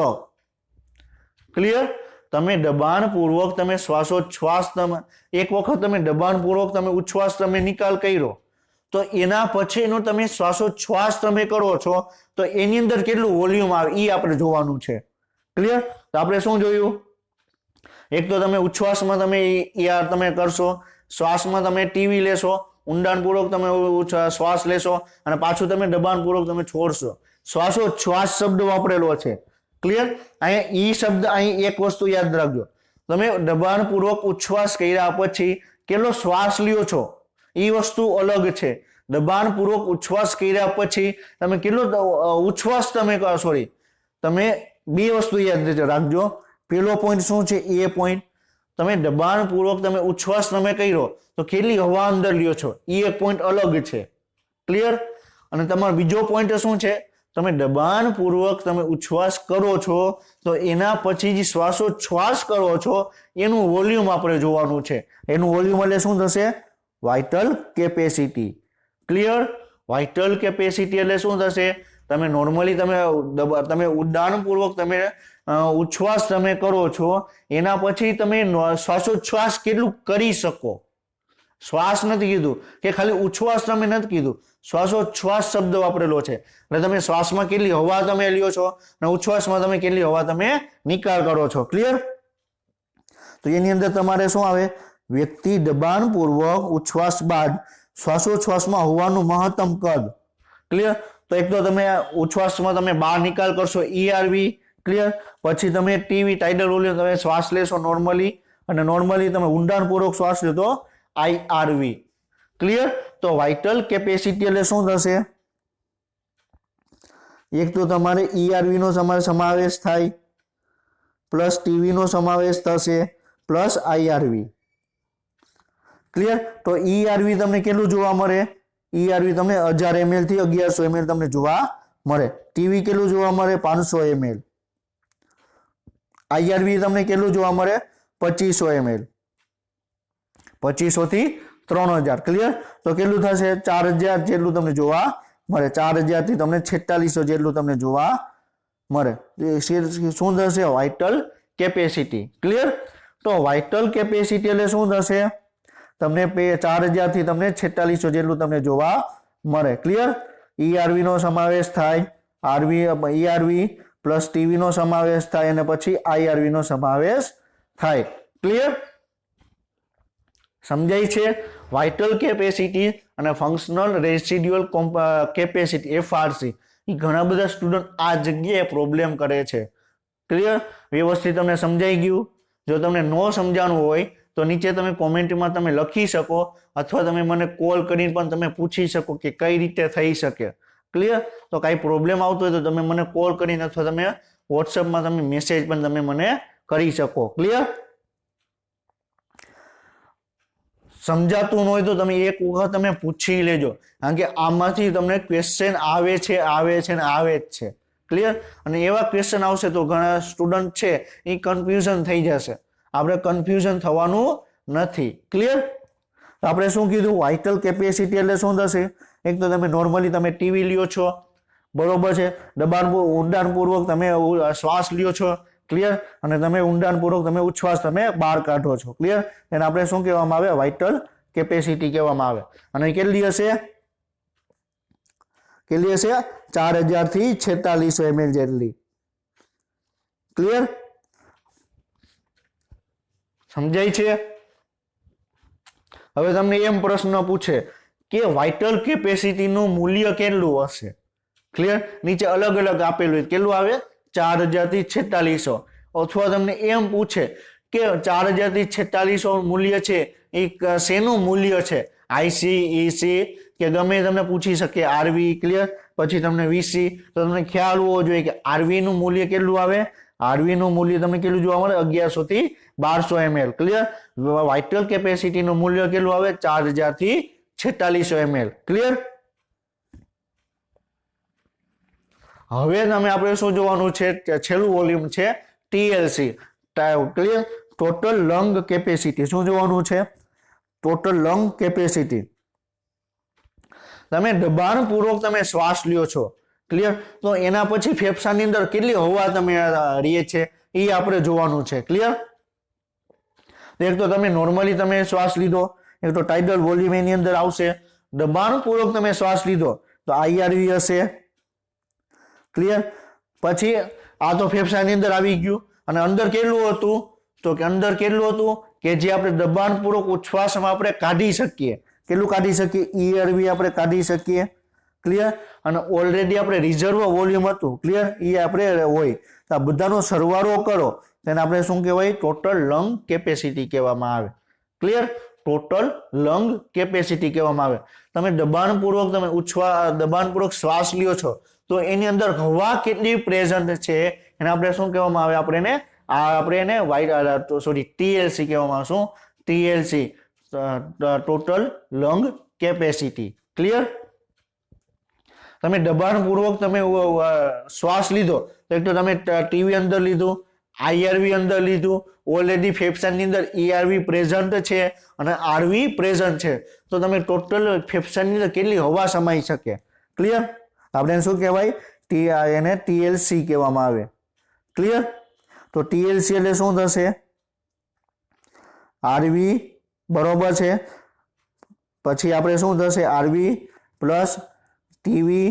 ક્લિયર? તમે દબાણપૂર્વક તમે શ્વાસોચ્છ્વાસ તમે એક વખત તમે દબાણપૂર્વક તમે ઉચ્છ્વાસ તમે નિકાલ કર્યો તો એના પછીનો તમે શ્વાસોચ્છ્વાસ તમે કરો છો તો એની અંદર કેટલું વોલ્યુમ આવે એ આપણે જોવાનું છે. ક્લિયર? તો આપણે શું જોયું? એક તો તમે ઉચ્છ્વાસમાં તમે કરશો, શ્વાસમાં તમે ટીવી લેશો, ઊંડાણપૂર્વક તમે શ્વાસ લેશો અને પાછું તમે દબાણપૂર્વક તમે છોડશો. શ્વાસોચ્છ્વાસ શબ્દ વાપરેલો છે. ક્લિયર? અહીંયા ઈ શબ્દ અહીં એક વસ્તુ યાદ રાખજો, તમે દબાણપૂર્વક ઉચ્છ્વાસ કર્યા પછી કેટલો શ્વાસ લ્યો છો એ વસ્તુ અલગ છે. દબાણપૂર્વક ઉચ્છ્વાસ કર્યા પછી તમે કેટલો ઉચ્છ્વાસ તમે બે વસ્તુ યાદ રાખજો. પેલો પોઈન્ટ શું છે? એ પોઈન્ટ તમે દબાણપૂર્વક તમે ઉચ્છ્વાસ તમે કર્યો તો કેટલી હવા અંદર લ્યો છો એ એક પોઈન્ટ અલગ છે. ક્લિયર? અને તમારો બીજો પોઈન્ટ શું છે? તમે દબાણપૂર્વક તમે ઉચ્છ્વાસ કરો છો તો એના પછી જે શ્વાસોચ્છ્વાસ કરો છો એનું વોલ્યુમ આપણે જોવાનું છે. એનું વોલ્યુમ એટલે શું થશે? Vital capacity. Clear? Vital capacity એટલે શું થશે? તમે નોર્મલી તમે ઉડાણપૂર્વક તમે ઉચ્છ્વાસ તમે કરો છો એના પછી તમે શ્વાસોચ્છ્વાસ કેટલું કરી શકો. શ્વાસ નથી કીધું કે ખાલી ઉચ્છ્વાસ તમે નથી કીધું, શ્વાસોચ્છ્વાસ શબ્દ વાપરેલો છે. એટલે તમે શ્વાસમાં કેટલી હવા તમે લ્યો છો અને ઉચ્છ્વાસમાં તમે કેટલી હવા તમે નિકાલ કરો છો. ક્લિયર? તો એની અંદર તમારે શું આવે? વ્યક્તિ દબાણપૂર્વક ઉચ્છ્વાસ બાદ શ્વાસોચ્છ્વાસમાં હવાનું મહત્તમ કદ. ક્લિયર? તો એક તો તમે ઉચ્છ્વાસમાં તમે બહાર નિકાલ કરશો ERV. ક્લિયર? પછી તમે ટીવી ટાઇડલ વોલ્યુમ તમે શ્વાસ લેશો નોર્મલી અને નોર્મલી તમે ઊંડાણપૂર્વક શ્વાસ લો તો IRV. ક્લિયર? તો વાઇટલ કેપેસિટી એટલે શું થશે? એક તો તમારે ERV નો સમાવેશ થાય, પ્લસ ટીવી નો સમાવેશ થશે, પ્લસ IRV. ક્લિયર? તો ERV તમને કેટલું જોવા મળે? ERV તમને 1000 ml થી 1100 ml તમને જોવા મળે. ટીવી કેટલું જોવા મળે? 500 ml. IRV તમને કેટલું જોવા મળે? 2500 ml. 2500 થી 3000. ક્લિયર? તો કેટલું થશે? 4000 જેટલું તમને જોવા મળે. 4000 થી તમને 4600 જેટલું તમને જોવા મળે. શું થશે? Vital capacity. ક્લિયર? તો વાઇટલ કેપેસિટી એટલે શું થશે? તમને 4000 થી તમને 4600 જેટલું તમને જોવા મળે. ક્લિયર? ERV નો સમાવેશ થાય, ERV પ્લસ ટીવી નો સમાવેશ થાય અને પછી IRV નો સમાવેશ થાય. ક્લિયર? સમજાય છે? વાઇટલ કેપેસિટી અને ફંક્શનલ રેસિડ્યુઅલ કેપેસિટી FRC એ ઘણા બધા સ્ટુડન્ટ આ જગ્યાએ પ્રોબ્લેમ કરે છે. ક્લિયર? વ્યવસ્થિત તમને સમજાઈ ગયું? જો તમને ન સમજાણું હોય તો નીચે તમે કોમેન્ટમાં તમે લખી શકો અથવા તમે મને કોલ કરીને પણ તમે પૂછી શકો કે કઈ રીતે થઈ શકે. ક્લિયર? તો કાંઈ પ્રોબ્લેમ આવતો હોય તો તમે મને કોલ કરીને અથવા તમે વોટ્સઅપમાં તમે મેસેજ પણ તમે મને કરી શકો. ક્લિયર? સમજાતું ન હોય તો તમે એક વખત તમે પૂછી લેજો, કારણ કે આમાંથી તમને ક્વેશ્ચન આવે છે ને આવે જ છે. ક્લિયર? અને એવા ક્વેશ્ચન આવશે તો ઘણા સ્ટુડન્ટ છે એ કન્ફ્યુઝન થઈ જશે. આપણે કન્ફ્યુઝન થવાનું નથી. ક્લિયર? તો આપણે શું કીધું? વાઇટલ કેપેસિટી એટલે શું થશે? એક તો તમે નોર્મલી તમે ટીવી લ્યો છો, બરોબર છે, ઊંડાણપૂર્વક તમે શ્વાસ લ્યો છો. ક્લિયર? અને તમે ઊંડાણપૂર્વક તમે ઉચ્છ્વાસ તમે બહાર કાઢો છો. ક્લિયર? એને આપણે શું કહેવામાં આવે? વાઇટલ કેપેસિટી કહેવામાં આવે. અને કેટલી હશે? 4000 થી 4600 ml જેટલી. ક્લિયર? સમજાય છે? હવે તમને એમ પ્રશ્ન પૂછે કે વાઇટલ કેપેસિટીનું મૂલ્ય કેટલું હશે? ક્લિયર? નીચે અલગ અલગ આપેલું હોય. કેટલું આવે? 4000 થી 4600. અથવા તમને એમ પૂછે કે 4000 થી 4600 મૂલ્ય છે એ શેનું મૂલ્ય છે? IC, EC કે ગમે તમને પૂછી શકે. RV. ક્લિયર? પછી તમને VC. તો તમને ખ્યાલ હોવો જોઈએ કે RV નું મૂલ્ય કેટલું આવે? RV નું મૂલ્ય તમને કેટલું જોવા મળે? 1100 થી 1200 ml. ક્લિયર? વાઇટલ કેપેસિટી નું મૂલ્ય કેટલું આવે? 4000 થી 4600 ml. ક્લિયર? હવે તમે આપણે શું જોવાનું છે, છેલ્લું વોલ્યુમ છે ટીએલસી, ક્લિયર, ટોટલ લંગ કેપેસિટી. શું જોવાનું છે? Total lung capacity. તમે દબાણપૂર્વક તમે શ્વાસ લ્યો છો, ક્લિયર, તો એના પછી ફેફસાની અંદર કેટલી હવા તમે રહીએ છે એ આપણે જોવાનું છે, ક્લિયર. એક તો તમે નોર્મલી તમે શ્વાસ લીધો, એક તો ટાઇડલ વોલ્યુમ એની અંદર આવશે. દબાણપૂર્વક તમે શ્વાસ લીધો તો આઈઆરવી હશે, ક્લિયર. પછી આ તો ફેફસાની અંદર આવી ગયું, અને અંદર કેટલું હતું? તો કે અંદર કેટલું હતું કે જે આપણે દબાણપૂર્વક ઉચ્છ્વાસમાં આપણે કાઢી શકીએ. કેટલું કાઢી શકીએ? ઈઆરવી આપણે કાઢી શકીએ, ક્લિયર. અને ઓલરેડી આપણે રિઝર્વ વોલ્યુમ હતું, ક્લિયર, એ આપણે હોય. તો આ બધાનો સરવાળો કરો તેને આપણે શું કહેવાય? ટોટલ લંગ કેપેસિટી કહેવામાં આવે, ક્લિયર. ટોટલ લંગ કેપેસિટી કહેવામાં આવે. તમે દબાણપૂર્વક શ્વાસ લ્યો છો તો એની અંદર હવા કેટલી પ્રેઝન્ટ છે એને આપણે શું કહેવામાં આવે? આપણે એને ટીએલસી કહેવામાં આવે. શું? ટીએલસી, ટોટલ લંગ કેપેસિટી, ક્લિયર. તમે દબાણપૂર્વક તમે શ્વાસ લીધો તો એક તો તમે ટીવી અંદર લીધું, આઈઆરવી અંદર લીધું, ઓલરેડી ફેફસાની અંદર ઈઆરવી પ્રેઝન્ટ છે અને આરવી પ્રેઝન્ટ છે, તો તમે ટોટલ ફેફસાની અંદર કેટલી હવા સમાઈ શકે, ક્લિયર. આપણે શું કહેવાય? એને ટીએલસી કહેવામાં આવે, ક્લિયર. તો ટીએલસી એટલે શું થશે? આરવી બરોબર છે, પછી આપણે શું થશે? RV plus TV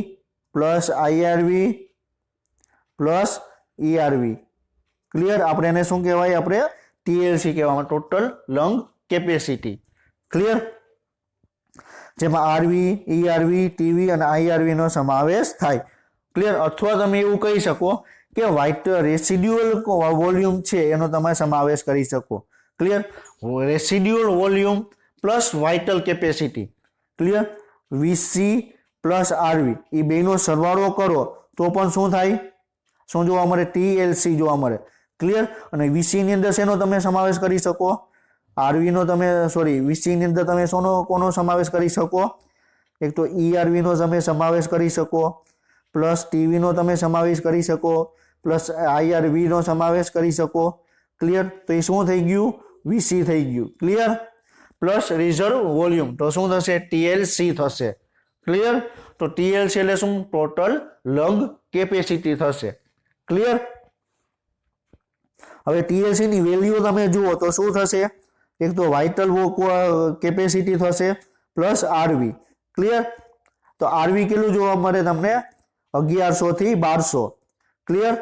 plus IRV plus ERV, clear. આપણે એને શું કહેવાય? આપણે ટીએલસી કહેવામાં, ટોટલ લંગ કેપેસિટી, ક્લિયર. જેમાં આરવી, ઈઆરવી, ટીવી અને આઈઆરવી નો સમાવેશ થાય, ક્લિયર. અથવા તમે એવું કહી શકો કે રેસિડ્યુઅલ વોલ્યુમ છે એનો તમે સમાવેશ કરી શકો, clear. Residual volume plus vital capacity, clear. VC plus RV એ બેનો સરવાળો કરો તો પણ શું થાય? શું જોવા મળે? ટીએલસી જોવા મળે, ક્લિયર. અને વીસી ની અંદર શેનો તમે સમાવેશ કરી શકો? વીસી ની અંદર તમે કોનો સમાવેશ કરી શકો? એક તો ઈઆરવી નો તમે સમાવેશ કરી શકો, પ્લસ ટીવી નો તમે સમાવેશ કરી શકો, પ્લસ આઈઆરવી નો સમાવેશ કરી શકો, ક્લિયર. તો એ શું થઈ ગયું? વીસી થઈ ગયું, ક્લિયર. પ્લસ રિઝર્વ વોલ્યુમ તો શું થશે? ટીએલસી થશે, ક્લિયર. તો ટીએલસી એટલે શું? ટોટલ લંગ કેપેસિટી થશે, ક્લિયર. હવે ટીએલસી ની વેલ્યુ તમે જુઓ તો શું થશે? એક તો વાઇટલ કેપેસિટી થશે પ્લસ આરવી, ક્લિયર. તો આરવી કેટલું જોવા મળે તમને? 1100 થી 1200, ક્લિયર.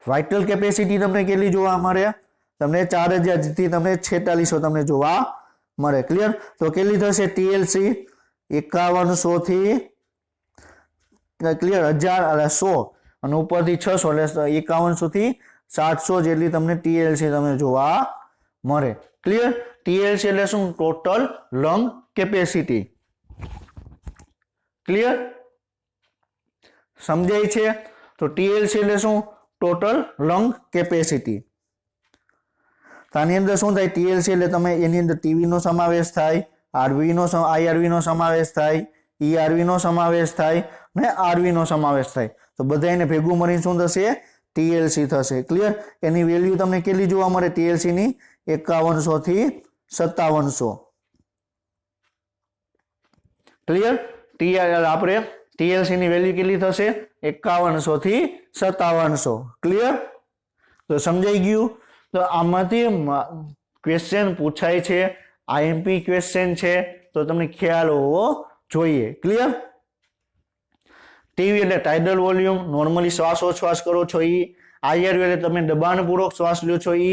વાઇટલ કેપેસિટી તમને કેટલી જોવા મળે? તમને 4000 થી તમને 4600 તમને જોવા મળે, ક્લિયર. તો કેટલી થશે ટીએલસી? 5100 થી, ક્લિયર, 100 અને ઉપરથી 600 એટલે 5100 થી 700 જેટલી તમને ટીએલસી તમને જોવા મળે, ક્લિયર. ટીએલસી એટલે શું? Total lung capacity, clear. સમજાય છે? તો ટીએલસી એટલે શું? Total lung capacity. આની અંદર શું થાય? ટીએલસી એટલે તમે એની અંદર ટીવી નો સમાવેશ થાય, આઈઆરવી નો સમાવેશ થાય, ઈઆરવી નો સમાવેશ થાય અને આરવી નો સમાવેશ થાય. તો બધા એને ભેગું મળીને શું થશે? ટીએલસી થશે, ક્લિયર. એની વેલ્યુ તમને કેટલી જોવા મળે? ટીએલસી ની 5100 થી 5700, ક્લિયર. આપણે ટીએલસી ની વેલ્યુ કેટલી થશે? 5100 થી 5700, ક્લિયર. તો સમજાઈ ગયું? તો આમાંથી ક્વેશ્ચન પૂછાય છે, આઈએમપી ક્વેશ્ચન છે, તો તમને ખ્યાલ હોવો જોઈએ, ક્લિયર. ટીવી એટલે ટાઇડલ વોલ્યુમ, નોર્મલી શ્વાસોચ્છ્વાસ કરો છો એ. આઈઆરવી એટલે તમે દબાણપૂર્વક શ્વાસ લ્યો છો એ.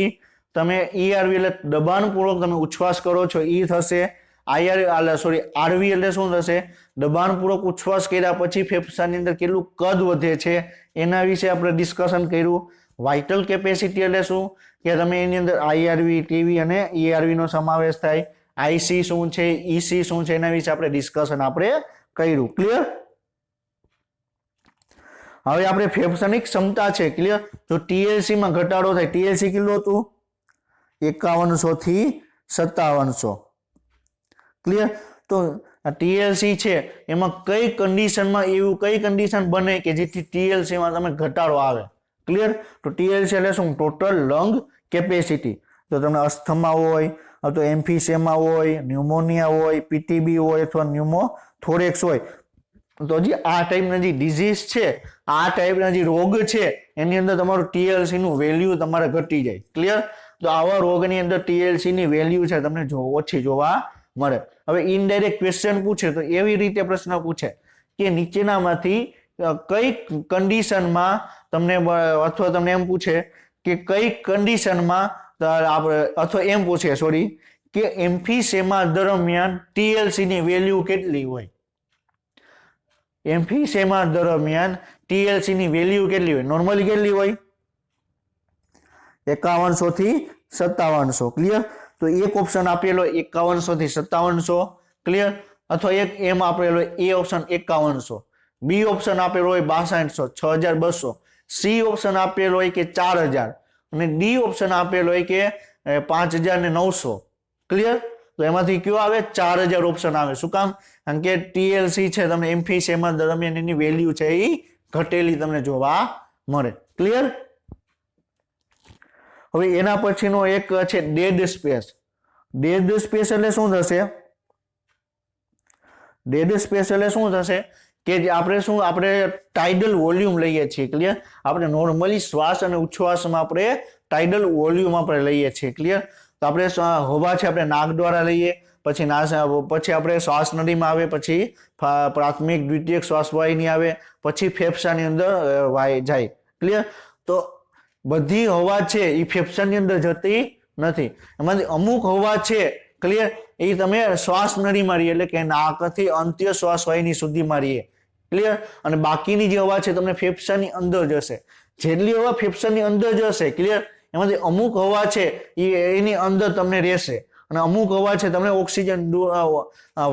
તમે ઈઆરવી એટલે દબાણપૂર્વક તમે ઉચ્છ્વાસ કરો છો એ થશે. આરવી એટલે શું થશે? દબાણપૂર્વક ઉચ્છ્વાસ કર્યા પછી ફેફસાની અંદર કેટલું કદ વધે છે એના વિશે આપણે ડિસ્કશન કર્યું. વાઇટલ કેપેસિટી એટલે શું? કે તમે એની અંદર આઈઆરવી, ટીવી અને ઈઆરવી નો સમાવેશ થાય. આઈસી શું છે, ઈસી શું છે એના વિશે આપણે ડિસ્કશન કર્યું, ક્લિયર. હવે આપણે ફેફસાની ક્ષમતા છે, ક્લિયર. જો ટીએલસી માં ઘટાડો થાય, ટીએલસી કેટલું હતું? 5100 થી 5700, ક્લિયર. તો આ ટીએલસી છે એમાં કઈ કન્ડિશનમાં એવું કઈ કન્ડિશન બને કે જેથી ટીએલસીમાં તમે ઘટાડો આવે. ક્લિયર? તો ટીએલસી એટલે શું? Total lung capacity. તો તમને અસ્થમા હોય તો એમ્ફીસેમા હોય, ન્યુમોનિયા હોય, પીટીબી હોય અથવા ન્યુમોથોરેક્સ હોય, તો જે આ ટાઈપના જે ડિઝીઝ છે, આ ટાઈપના જે રોગ છે એની અંદર તમારું ટીએલસી નું વેલ્યુ તમારે ઘટી જાય. ક્લિયર? તો આવા રોગની અંદર ટીએલસી ની વેલ્યુ છે તમને ઓછી જોવા મળે. હવે ઇનડાયરેક્ટ ક્વેશ્ચન પૂછે તો એવી રીતે પ્રશ્ન પૂછે કે નીચેનામાંથી કઈ કન્ડિશનમાં તમને અથવા તમને એમ પૂછે કે કઈ કન્ડિશનમાં અથવા એમ પૂછે સોરી કે એમ્ફીસેમા દરમિયાન ટીએલસી ની વેલ્યુ કેટલી હોય. એમ્ફીસેમા દરમિયાન ટીએલસી ની વેલ્યુ કેટલી હોય? નોર્મલી કેટલી હોય? 5100 થી 5700. ક્લિયર? તો એક ઓપ્શન આપેલો 5100 થી 5700. ક્લિયર? અથવા એક એમ આપેલો એ ઓપ્શન 5100, બી ઓપ્શન આપેલો હોય 6200, 6200, સી ઓપ્શન આપેલો હોય કે 4000 અને ડી ઓપ્શન આપેલો હોય કે 5900. ક્લિયર? તો એમાંથી કયો આવે? 4000 ઓપ્શન આવે. શું કામ? કારણ કે ટીએલસી છે તમને એમ્ફીસેમા દરમિયાન એની વેલ્યુ છે એ ઘટેલી તમને જોવા મળે. ક્લિયર? હવે એના પછીનો એક છે ડેડ સ્પેસ. ડેડ સ્પેસ એટલે શું થશે? ડેડ સ્પેસ એટલે શું થશે કે આપણે ટાઇડલ વોલ્યુમ લઈએ છીએ. ક્લિયર? આપણે નોર્મલી શ્વાસ અને ઉચ્છ્વાસમાં આપણે ટાઇડલ વોલ્યુમ આપણે લઈએ છીએ. ક્લિયર? તો આપણે હવા છે આપણે નાક દ્વારા લઈએ, પછી આપણે શ્વાસ નળીમાં આવે, પછી પ્રાથમિક દ્વિતીયક શ્વાસ વાહિની આવે, પછી ફેફસાની અંદર જાય. ક્લિયર? તો બધી હવા છે એ ફેફસાની અંદર જતી નથી. એમાંથી અમુક હવા છે ક્લિયર એ તમે શ્વાસ નળીમાં રહીએ એટલે કે નાકથી અંત્ય શ્વાસ વાહિની સુધીમાં રહીએ. ક્લિયર? અને બાકીની જે હવા છે તમને ફેફસાની અંદર જશે. જેટલી હવા ફેફસાની અંદર જશે, ક્લિયર, એમાંથી અમુક હવા છે એની અંદર તમને રહેશે અને અમુક હવા છે તમને ઓક્સિજન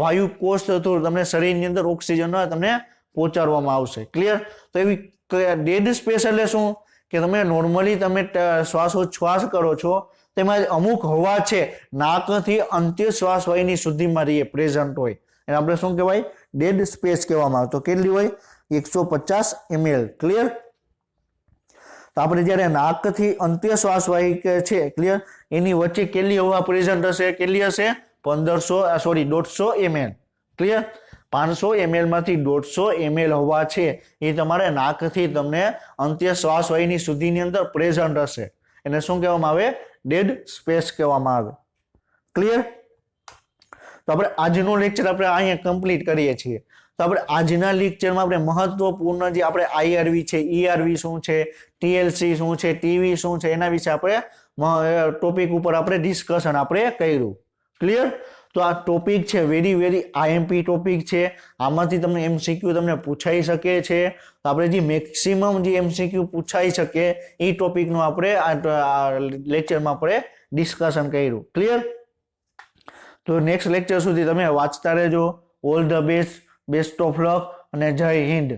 વાયુ કોષ થતું તમને શરીરની અંદર ઓક્સિજન તમને પહોંચાડવામાં આવશે. ક્લિયર? તો એવી ડેડ સ્પેસ એટલે શું કે તમે નોર્મલી તમે શ્વાસોચ્છ્વાસ કરો છો તેમાં અમુક હવા છે નાકથી અંત્ય શ્વાસ વાહિની સુધીમાં રહીએ પ્રેઝન્ટ હોય એને આપણે શું કહેવાય? ડેડ સ્પેસ કહેવામાં આવે. તો કેટલી હોય? 150 ml. ક્લિયર? તો આપણે જ્યારે નાકથી અંત્ય શ્વાસ વાહિક છે, ક્લિયર, એની વચ્ચે કેટલી હવા પ્રેઝન્ટ હશે? કેટલી હશે? 150 ml. ક્લિયર? 500 ml માંથી 150 ml હવા છે એ તમારે નાકથી તમને અંત્ય શ્વાસ વાહિની સુધીની અંદર પ્રેઝન્ટ હશે. એને શું કહેવામાં આવે? ડેડ સ્પેસ કહેવામાં આવે. ક્લિયર? તો આપણે આજનો લેક્ચર આપણે અહીંયા કમ્પ્લીટ કરીએ છીએ. તો આપણે આજના લેક્ચરમાં આપણે મહત્વપૂર્ણ જે આપણે આઈઆરવી છે, ઈઆરવી શું છે, ટીએલસી શું છે, ટીવી શું છે, એના વિશે આપણે ટોપિક ઉપર આપણે ડિસ્કશન આપણે કર્યું. ક્લિયર? તો આ ટોપિક છે વેરી આઈએમપી ટોપિક છે. આમાંથી તમને એમસીક્યુ તમને પૂછાઈ શકે છે. તો આપણે જે મેક્સિમમ જે એમસીક્યુ પૂછાઈ શકે એ ટોપિકનું આપણે આ લેક્ચરમાં આપણે ડિસ્કશન કર્યું. ક્લિયર? તો નેક્સ્ટ લેક્ચર સુધી તમે વાંચતા રહેજો. All the best, best of luck અને જય હિન્દ.